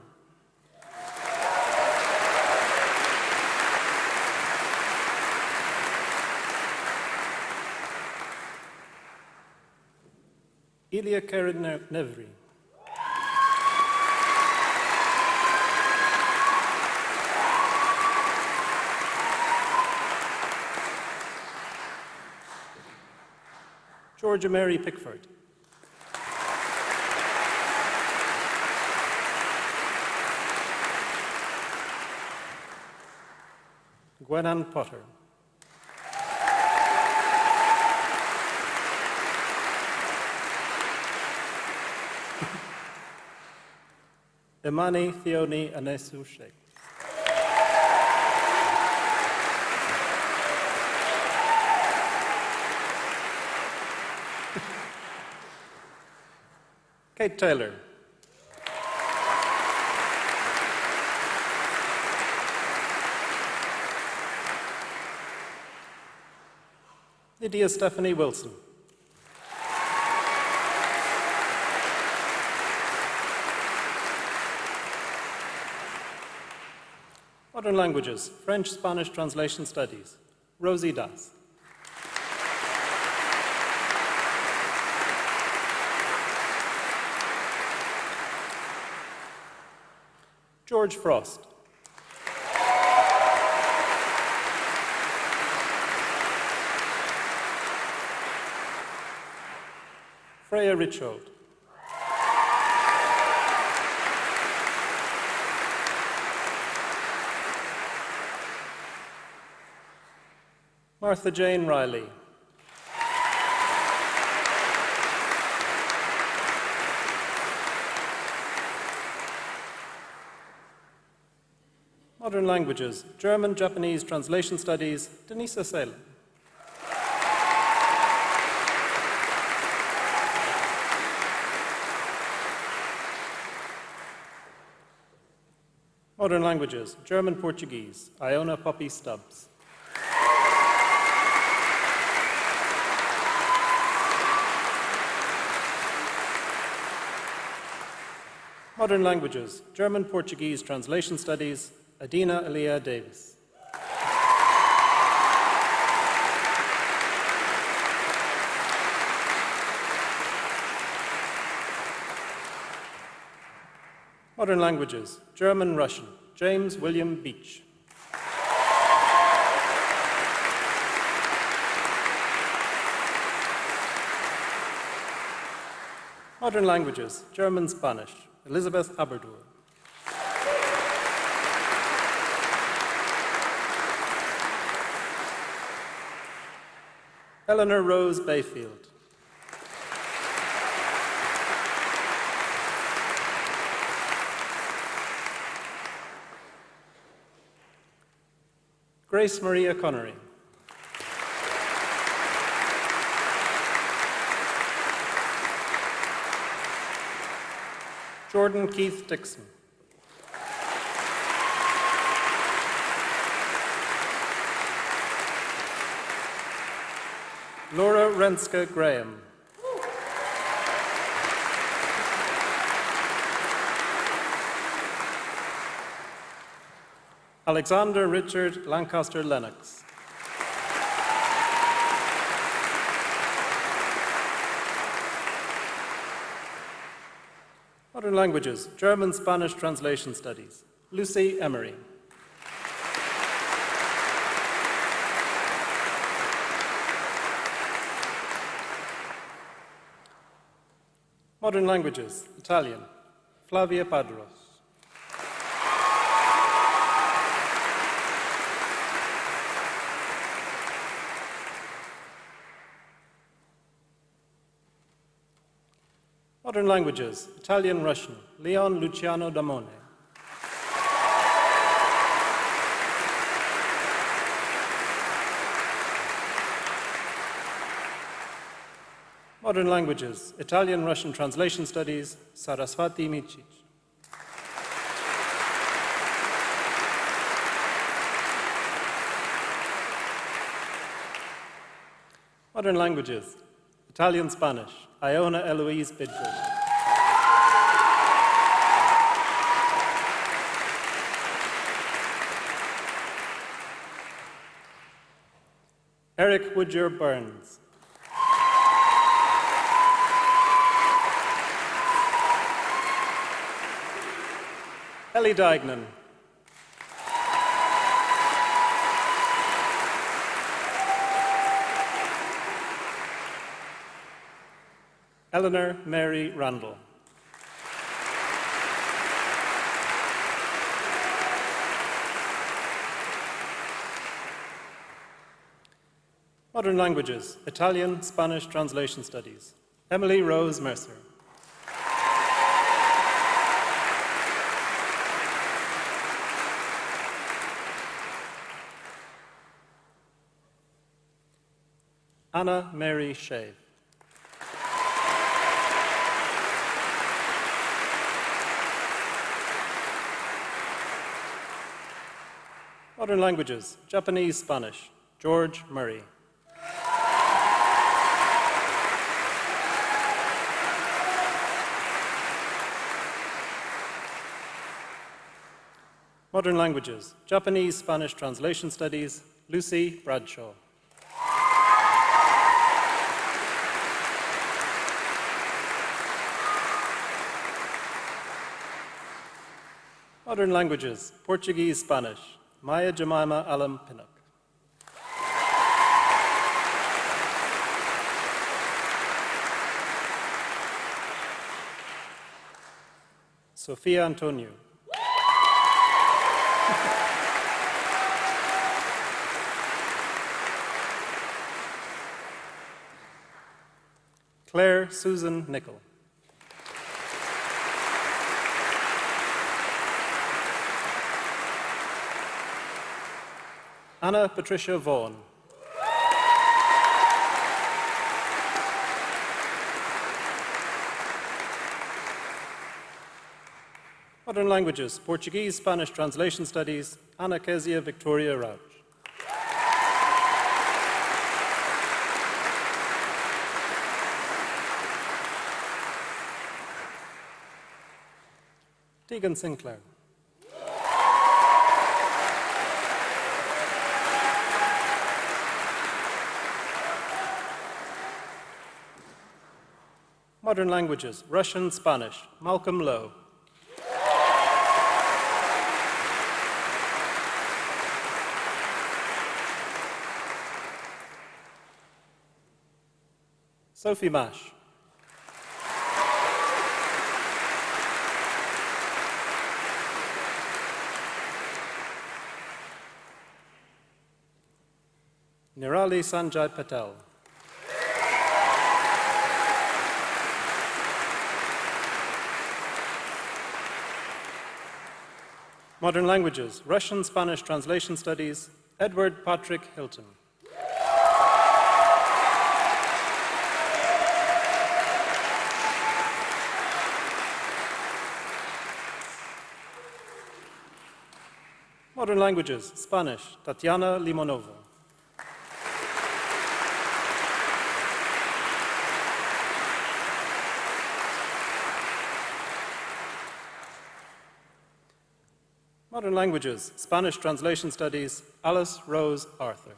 Ilya Nevri. Georgia Mary Pickford. Gwenan Potter. Imani Theoni Anesu Sheikh. Kate Taylor. Lydia Stephanie Wilson. Modern languages, French, Spanish translation studies, Rosie Das. George Frost. Freya Richhold. Martha Jane Riley. Modern languages, German, Japanese, Translation Studies, Denisa Salem. Modern languages, German, Portuguese, Iona Poppy Stubbs. Modern languages, German, Portuguese, Translation Studies, Adina Elia Davis. Modern languages, German, Russian, James William Beach. Modern languages, German, Spanish, Elizabeth Aberdour. Eleanor Rose Bayfield. Grace Maria Connery. Jordan Keith Dixon. Laura Renska Graham. Alexander Richard Lancaster Lennox. Modern languages, German, Spanish, Translation Studies, Lucy Emery. Modern languages, Italian, Flavia Padros. Modern languages, Italian, Russian, Leon Luciano Damone. Modern languages, Italian, Russian Translation Studies, Sarasvati Micic. Modern languages, Italian, Spanish, Iona Eloise Bidford. Eric Woodyer Burns. Ellie Dignan. Eleanor Mary Randall. Modern languages, Italian, Spanish Translation Studies, Emily Rose Mercer. Anna Mary Shave. Modern languages, Japanese, Spanish, George Murray. Modern languages, Japanese, Spanish Translation Studies, Lucy Bradshaw. Modern languages, Portuguese, Spanish, Maya Jemima Alam Pinnock. Sofia Antonio. Claire Susan Nicol. Anna Patricia Vaughan. Modern languages, Portuguese, Spanish translation studies, Ana Kezia Victoria Rauch. Tegan Sinclair. Modern languages, Russian, Spanish, Malcolm Lowe. Sophie Mash. Nirali Sanjay Patel. Modern languages, Russian, Spanish translation studies, Edward Patrick Hilton. Modern languages, Spanish, Tatiana Limonova. Modern languages, Spanish translation studies, Alice Rose Arthur.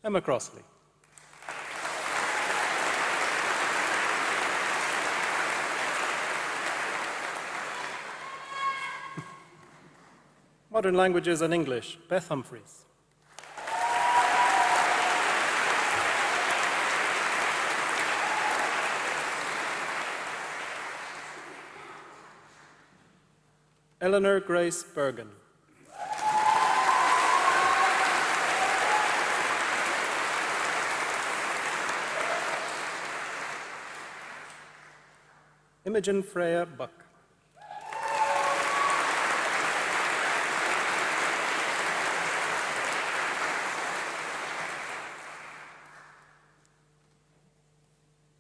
Emma Crossley. Modern languages and English, Beth Humphreys. Eleanor Grace Bergen. Imogen Freya Buck.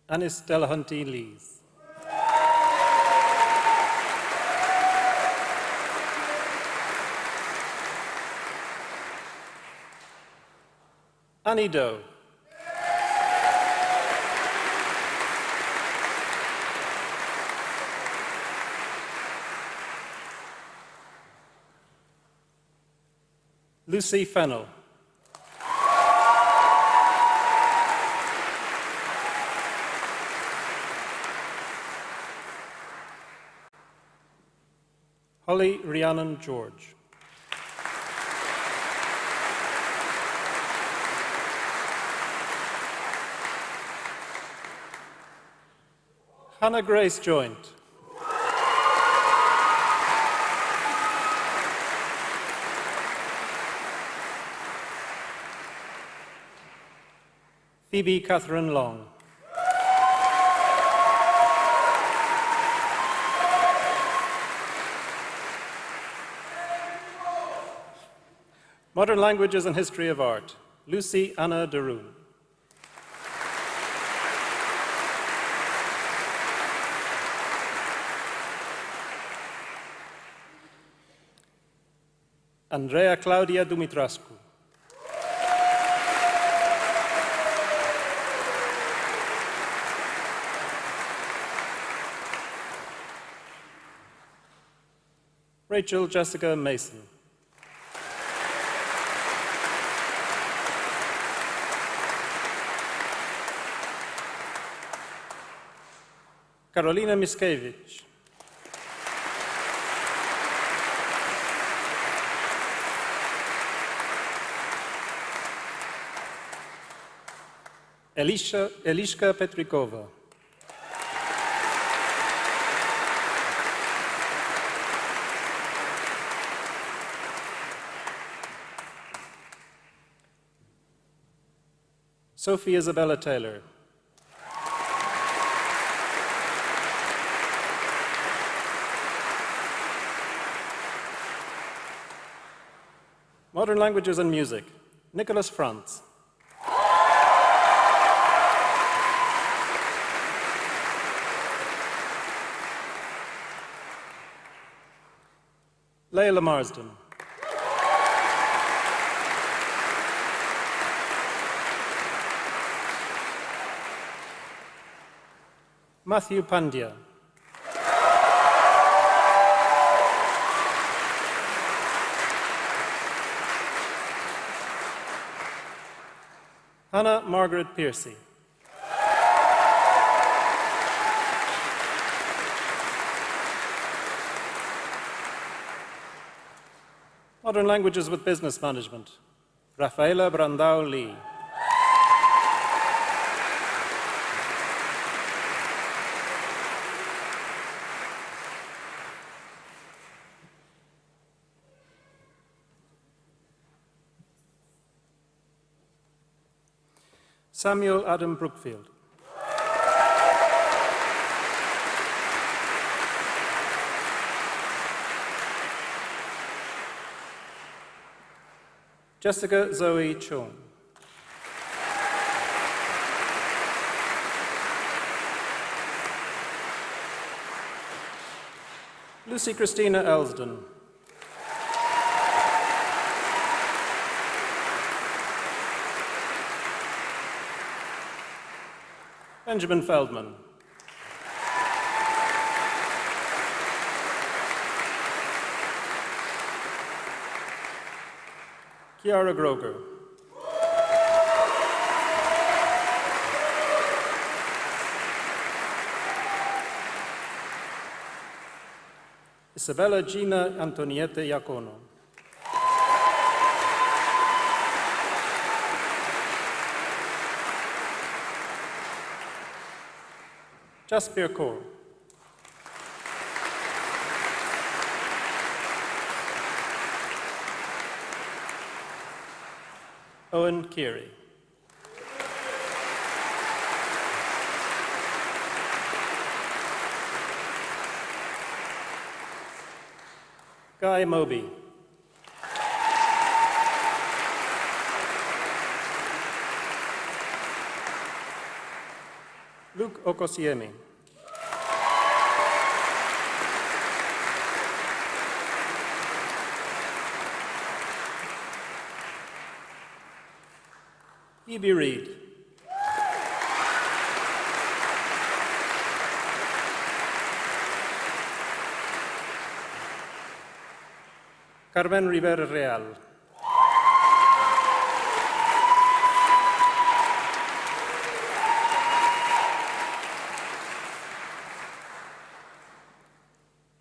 Anis Delahunty Lees. Annie Doe. Lucy Fennell. Holly Rhiannon George. Hannah Grace Joint. Phoebe Catherine Long. Modern Languages and History of Art, Lucy Anna Deroon. Andrea Claudia Dumitrascu. Rachel Jessica Mason. Karolina Miskiewicz. Eliška Petrikova. Sophie Isabella Taylor. Modern Languages and Music, Nicholas Franz. Layla Marsden. Matthew Pandya. Hannah Margaret Piercy. Modern Languages with Business Management, Rafaela Brandao Lee. Samuel Adam Brookfield. Jessica Zoe Chung. Lucy Christina Elsden. Benjamin Feldman. Kiara Groger. Isabella Gina Antonietta Iacono. Jasper Kaur. Owen Keary. Guy Moby. Luke Okosiemi. Hebe Reed. Carmen Rivera Real.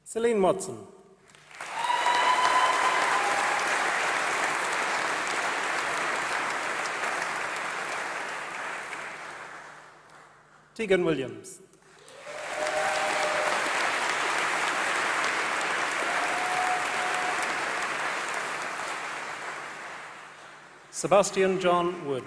Celine Watson. Tegan Williams. Sebastian John Wood.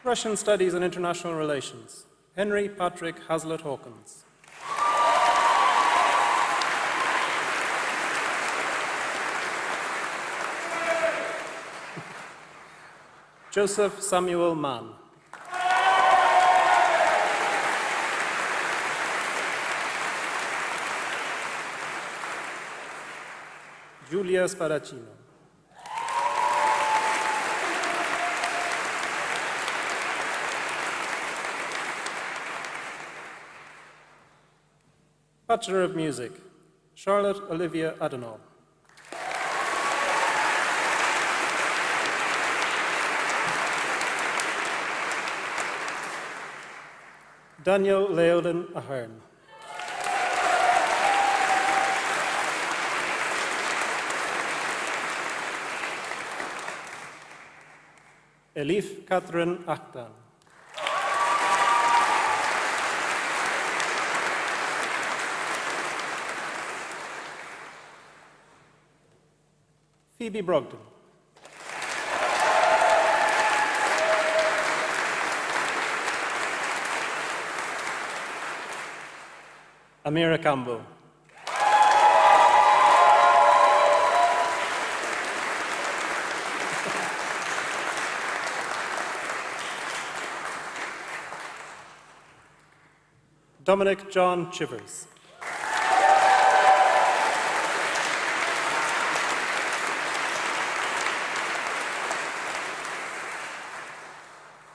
Russian Studies and International Relations, Henry Patrick Hazlitt Hawkins. Joseph Samuel Mann. Giulia Spadacino. Bachelor of Music, Charlotte Olivia Adenauer. Daniel Leolin Ahern. Elif Catherine Achtan. Phoebe Brogden. Amira Campbell. Dominic John Chivers.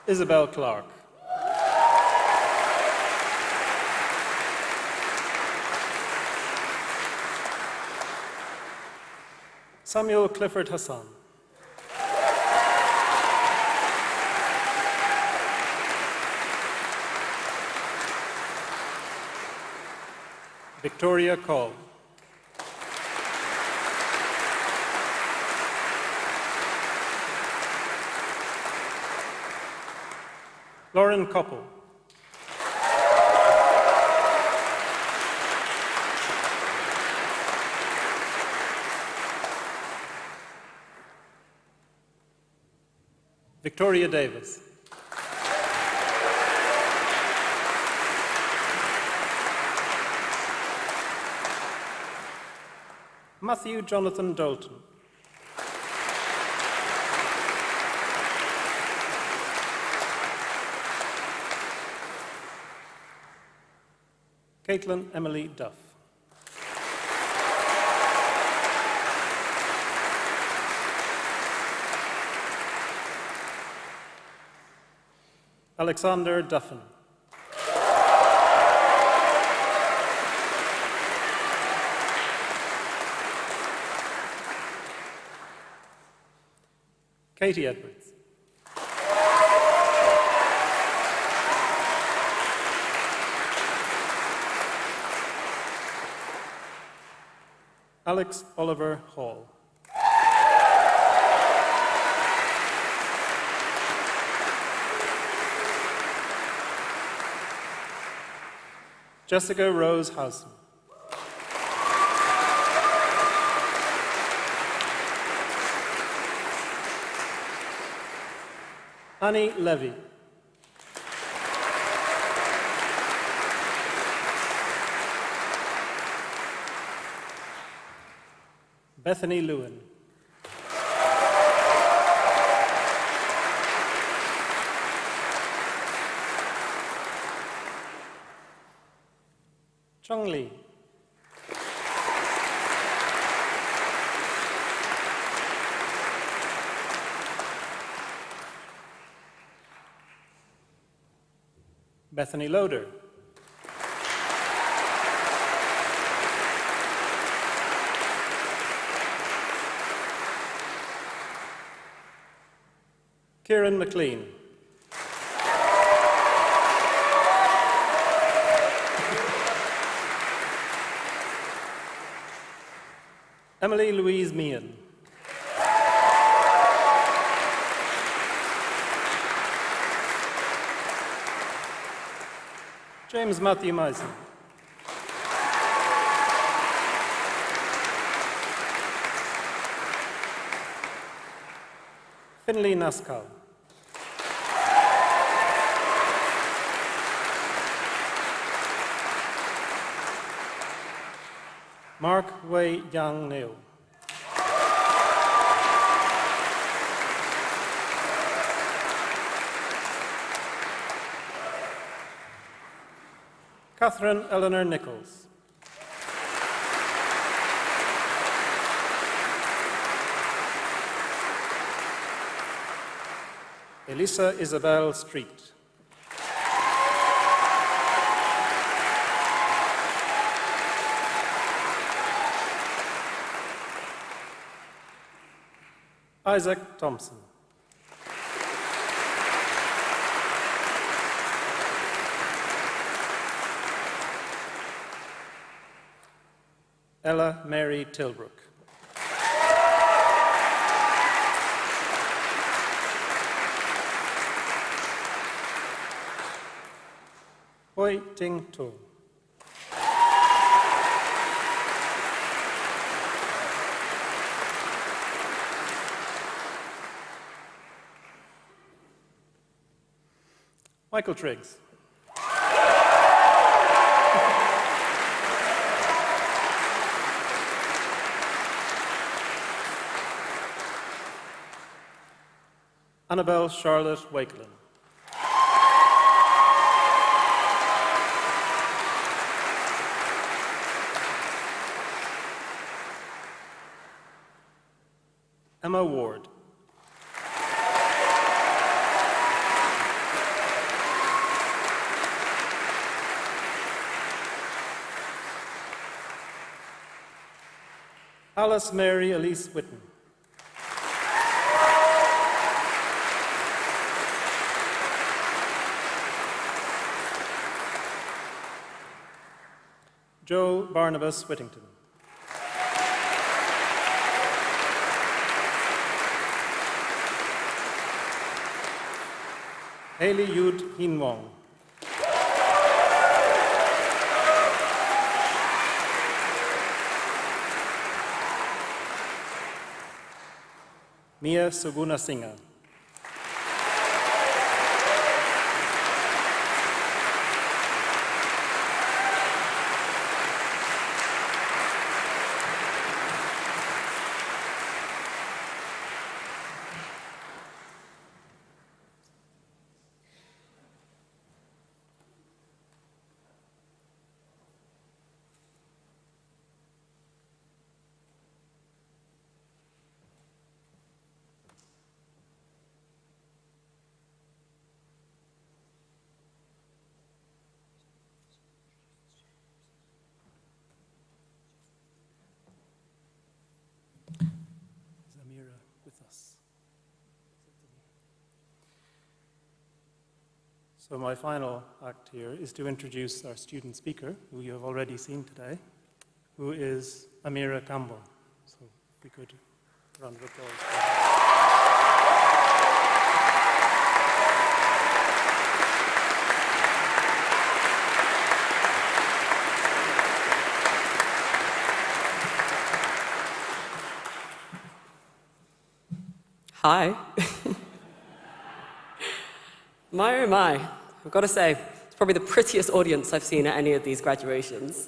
Isabel Clark. Samuel Clifford Hassan. Victoria Call. Lauren Koppel. Victoria Davis. Matthew Jonathan Dalton. Caitlin Emily Duff. Alexander Duffin. Katie Edwards. Alex Oliver Hall. Jessica Rose Housen. Annie Levy. Bethany Lewin. Chung Lee. Bethany Loader. Kieran McLean. Emily Louise Meehan. James Matthew Meisen. Finley Naskal. Mark Wei Yang Neo. Catherine Eleanor Nichols. Elisa Isabel Street. Isaac Thompson. Ella Mary Tilbrook. Choi Ting To. Michael Triggs. Annabelle Charlotte Wakelin. Emma Ward. Alice Mary Elise Whitten. Joe Barnabas Whittington. Haley Yud Hin Wong. Mia Suguna Singha. So my final act here is to introduce our student speaker, who you have already seen today, who is Amira Campbell. So if we could, round of applause. Hi. My, oh my, I've got to say, it's probably the prettiest audience I've seen at any of these graduations.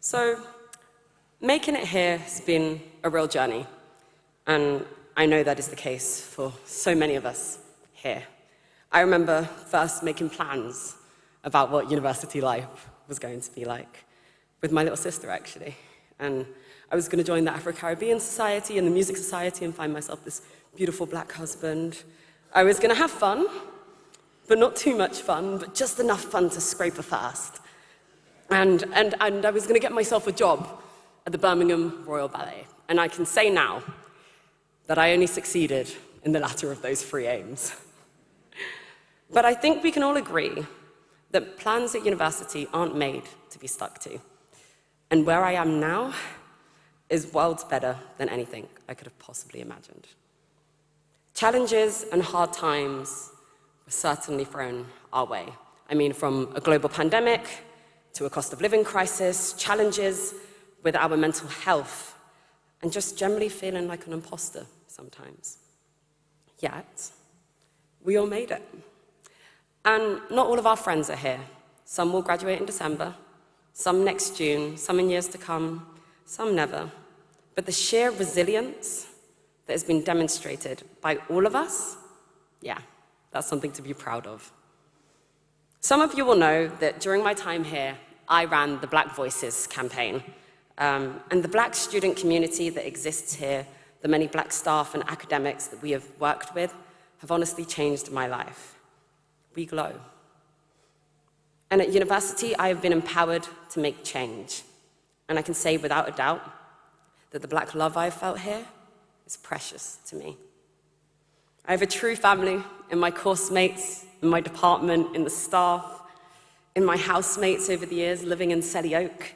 So, making it here has been a real journey, and I know that is the case for so many of us here. I remember first making plans about what university life was going to be like, with my little sister, actually. And I was going to join the Afro-Caribbean Society and the Music Society and find myself this beautiful black husband. I was going to have fun, but not too much fun, but just enough fun to scrape a fast. And I was going to get myself a job at the Birmingham Royal Ballet. And I can say now that I only succeeded in the latter of those three aims. But I think we can all agree that plans at university aren't made to be stuck to. And where I am now is worlds better than anything I could have possibly imagined. Challenges and hard times were certainly thrown our way. I mean, from a global pandemic to a cost of living crisis, challenges with our mental health, and just generally feeling like an imposter sometimes. Yet, we all made it. And not all of our friends are here. Some will graduate in December, some next June, some in years to come, some never. But the sheer resilience that has been demonstrated by all of us, yeah, that's something to be proud of. Some of you will know that during my time here, I ran the Black Voices campaign. And the black student community that exists here, the many black staff and academics that we have worked with, have honestly changed my life. We glow. And at university, I have been empowered to make change. And I can say without a doubt that the black love I've felt here is precious to me. I have a true family in my course mates, in my department, in the staff, in my housemates over the years living in Selly Oak,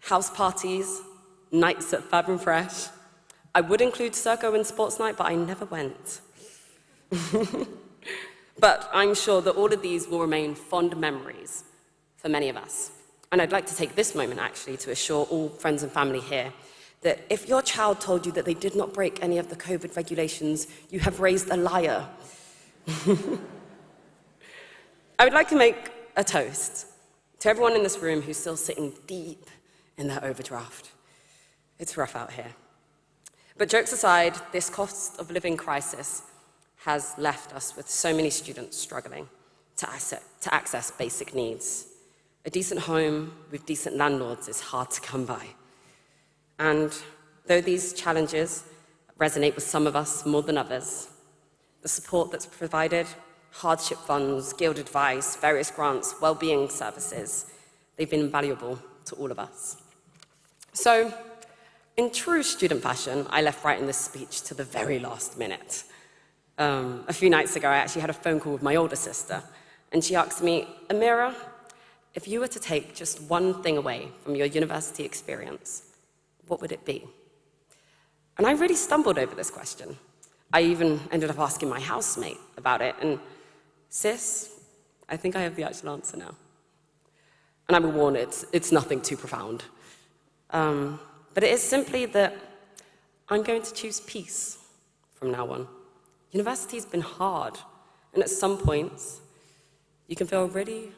house parties, nights at Fab and Fresh. I would include Circo and Sports Night, but I never went. But I'm sure that all of these will remain fond memories for many of us. And I'd like to take this moment, actually, to assure all friends and family here that if your child told you that they did not break any of the COVID regulations, you have raised a liar. I would like to make a toast to everyone in this room who's still sitting deep in their overdraft. It's rough out here. But jokes aside, this cost of living crisis has left us with so many students struggling to access basic needs. A decent home with decent landlords is hard to come by. And though these challenges resonate with some of us more than others, the support that's provided, hardship funds, guild advice, various grants, well-being services, they've been invaluable to all of us. So, in true student fashion, I left writing this speech to the very last minute. A few nights ago, I actually had a phone call with my older sister, and she asked me, Amira, if you were to take just one thing away from your university experience, what would it be? And I really stumbled over this question. I even ended up asking my housemate about it, and sis, I think I have the actual answer now. And I will warn, it's nothing too profound. But it is simply that I'm going to choose peace from now on. University's been hard, and at some points, you can feel a really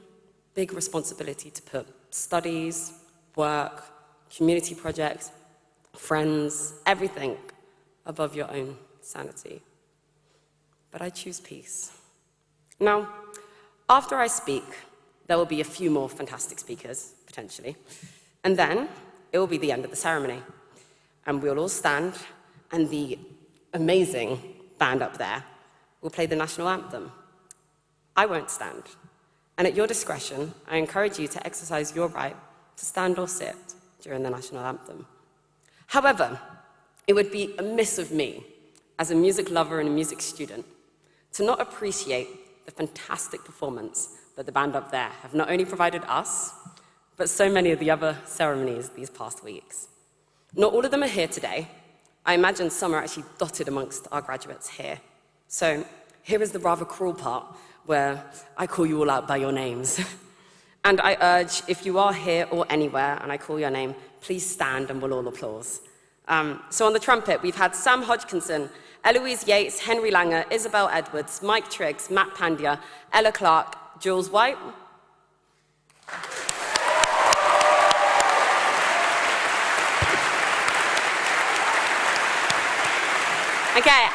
big responsibility to put studies, work, community projects, friends, everything above your own sanity. But I choose peace. Now, after I speak, there will be a few more fantastic speakers, potentially, and then it will be the end of the ceremony. And we'll all stand, and the amazing band up there will play the national anthem. I won't stand. And at your discretion, I encourage you to exercise your right to stand or sit during the national anthem. However, it would be amiss of me, as a music lover and a music student, to not appreciate the fantastic performance that the band up there have not only provided us, but so many of the other ceremonies these past weeks. Not all of them are here today. I imagine some are actually dotted amongst our graduates here. So here is the rather cruel part where I call you all out by your names. And I urge, if you are here or anywhere and I call your name, please stand and we'll all applause. So on the trumpet, we've had Sam Hodgkinson, Eloise Yates, Henry Langer, Isabel Edwards, Mike Triggs, Matt Pandya, Ella Clark, Jules White. Okay,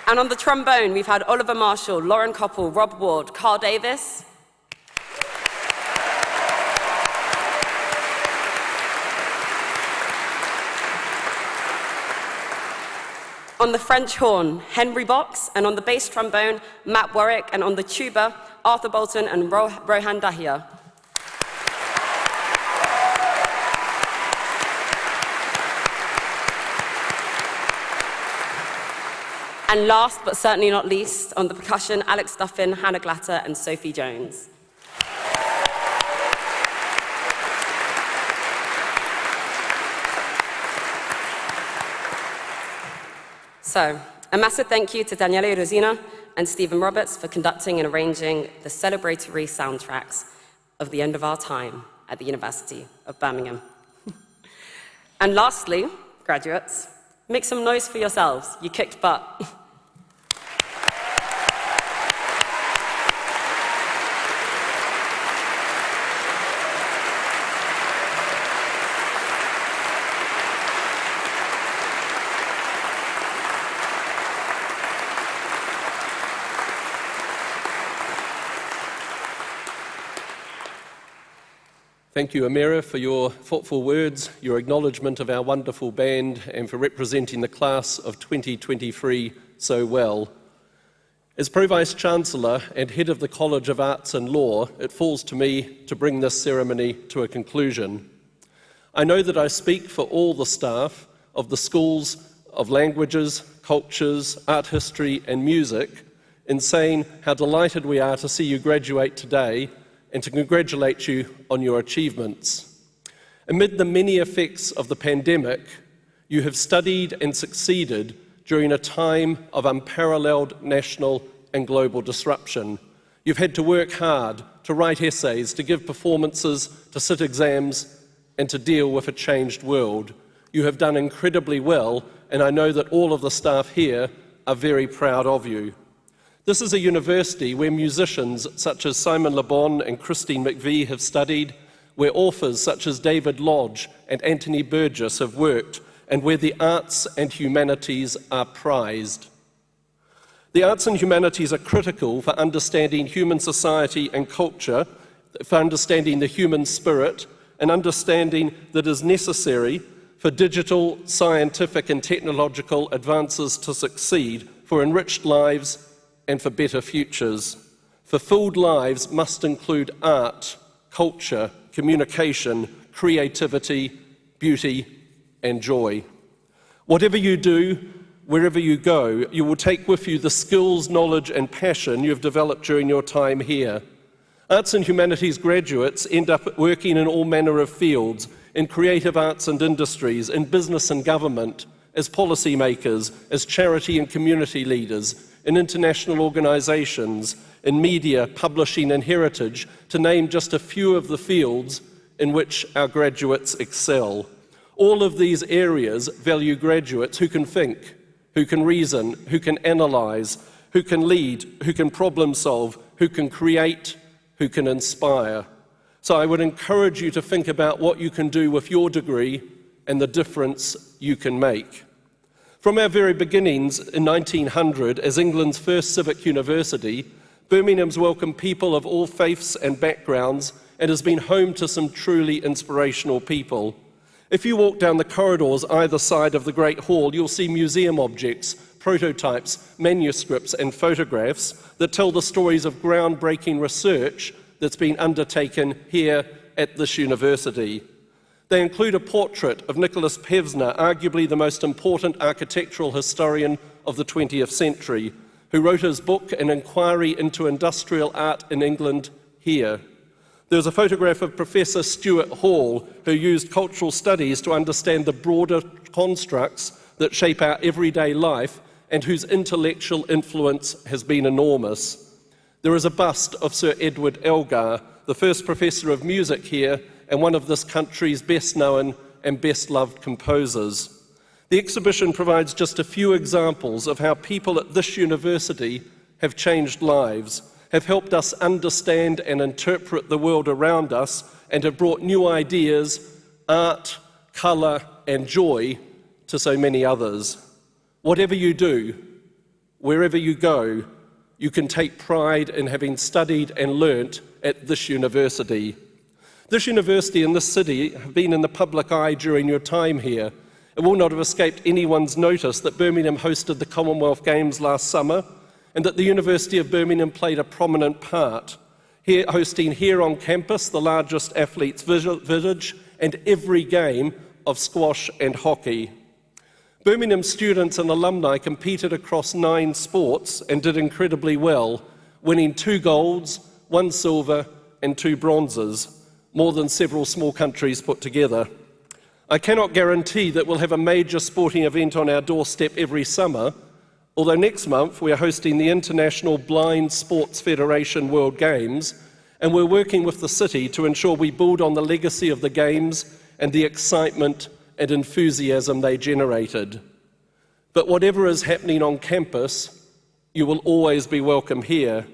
and on the trombone, we've had Oliver Marshall, Lauren Koppel, Rob Ward, Carl Davis. On the French horn, Henry Box, and on the bass trombone, Matt Warwick, and on the tuba, Arthur Bolton and Rohan Dahia. And last, but certainly not least, on the percussion, Alex Duffin, Hannah Glatter, and Sophie Jones. So, a massive thank you to Daniele Rosina and Stephen Roberts for conducting and arranging the celebratory soundtracks of the end of our time at the University of Birmingham. And lastly, graduates, make some noise for yourselves. You kicked butt. Thank you, Amira, for your thoughtful words, your acknowledgement of our wonderful band, and for representing the class of 2023 so well. As Pro-Vice-Chancellor and Head of the College of Arts and Law, it falls to me to bring this ceremony to a conclusion. I know that I speak for all the staff of the Schools of Languages, Cultures, Art History and Music in saying how delighted we are to see you graduate today and to congratulate you on your achievements. Amid the many effects of the pandemic, you have studied and succeeded during a time of unparalleled national and global disruption. You've had to work hard, to write essays, to give performances, to sit exams, and to deal with a changed world. You have done incredibly well, and I know that all of the staff here are very proud of you. This is a university where musicians such as Simon Le Bon and Christine McVie have studied, where authors such as David Lodge and Anthony Burgess have worked, and where the arts and humanities are prized. The arts and humanities are critical for understanding human society and culture, for understanding the human spirit, and understanding that is necessary for digital, scientific and technological advances to succeed, for enriched lives and for better futures. Fulfilled lives must include art, culture, communication, creativity, beauty and joy. Whatever you do, wherever you go, you will take with you the skills, knowledge and passion you have developed during your time here. Arts and humanities graduates end up working in all manner of fields, in creative arts and industries, in business and government, as policymakers, as charity and community leaders, in international organisations, in media, publishing and heritage, to name just a few of the fields in which our graduates excel. All of these areas value graduates who can think, who can reason, who can analyse, who can lead, who can problem solve, who can create, who can inspire. So I would encourage you to think about what you can do with your degree and the difference you can make. From our very beginnings in 1900, as England's first civic university, Birmingham's welcomed people of all faiths and backgrounds and has been home to some truly inspirational people. If you walk down the corridors either side of the Great Hall, you'll see museum objects, prototypes, manuscripts and photographs that tell the stories of groundbreaking research that's been undertaken here at this university. They include a portrait of Nicholas Pevsner, arguably the most important architectural historian of the 20th century, who wrote his book, An Inquiry into Industrial Art in England, here. There's a photograph of Professor Stuart Hall, who used cultural studies to understand the broader constructs that shape our everyday life and whose intellectual influence has been enormous. There is a bust of Sir Edward Elgar, the first professor of music here and one of this country's best-known and best-loved composers. The exhibition provides just a few examples of how people at this university have changed lives, have helped us understand and interpret the world around us, and have brought new ideas, art, colour and joy to so many others. Whatever you do, wherever you go, you can take pride in having studied and learnt at this university. This university and this city have been in the public eye during your time here. It will not have escaped anyone's notice that Birmingham hosted the Commonwealth Games last summer and that the University of Birmingham played a prominent part, hosting here on campus the largest athletes' village and every game of squash and hockey. Birmingham students and alumni competed across 9 sports and did incredibly well, winning 2 golds, 1 silver and 2 bronzes, more than several small countries put together. I cannot guarantee that we'll have a major sporting event on our doorstep every summer, although next month we are hosting the International Blind Sports Federation World Games, and we're working with the city to ensure we build on the legacy of the Games and the excitement and enthusiasm they generated. But whatever is happening on campus, you will always be welcome here.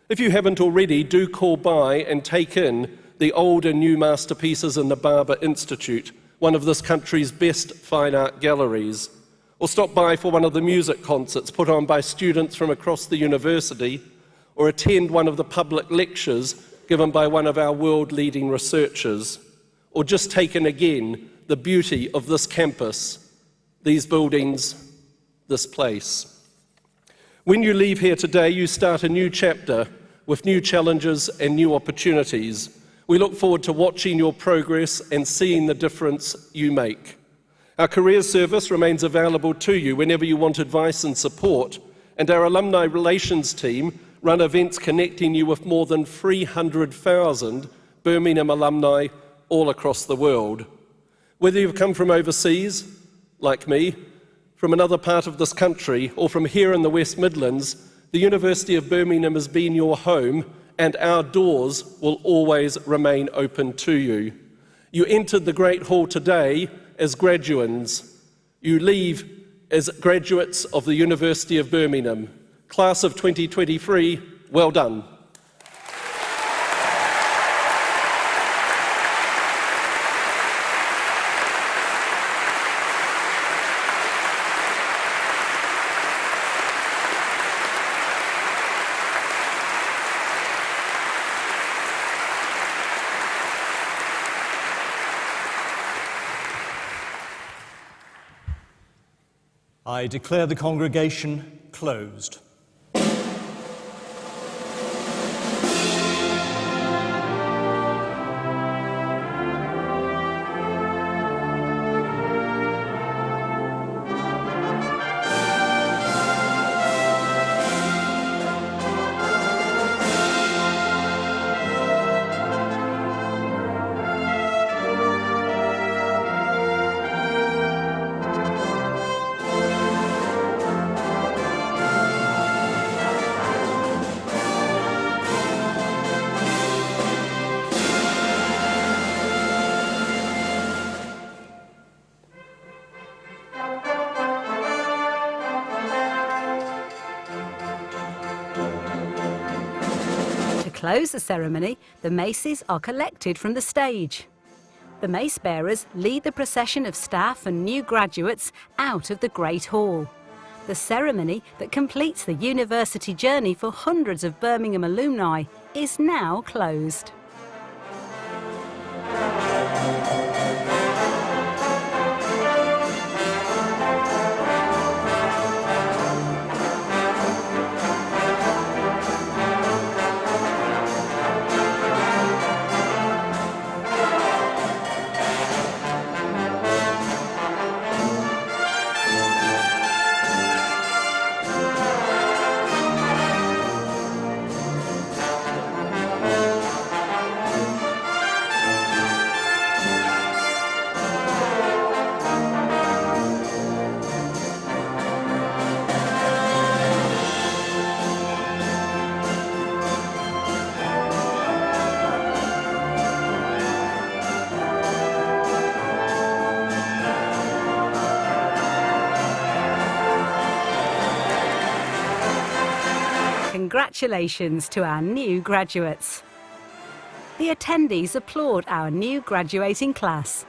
If you haven't already, do call by and take in the old and new masterpieces in the Barber Institute, one of this country's best fine art galleries, or stop by for one of the music concerts put on by students from across the university, or attend one of the public lectures given by one of our world-leading researchers, or just take in again the beauty of this campus, these buildings, this place. When you leave here today, you start a new chapter with new challenges and new opportunities. We look forward to watching your progress and seeing the difference you make. Our careers service remains available to you whenever you want advice and support, and our alumni relations team run events connecting you with more than 300,000 Birmingham alumni all across the world. Whether you've come from overseas, like me, from another part of this country or from here in the West Midlands, the University of Birmingham has been your home, and our doors will always remain open to you. You entered the Great Hall today as graduands. You leave as graduates of the University of Birmingham. Class of 2023, well done. I declare the congregation closed. To close the ceremony, the maces are collected from the stage. The mace bearers lead the procession of staff and new graduates out of the Great Hall. The ceremony that completes the university journey for hundreds of Birmingham alumni is now closed. Congratulations to our new graduates. The attendees applaud our new graduating class.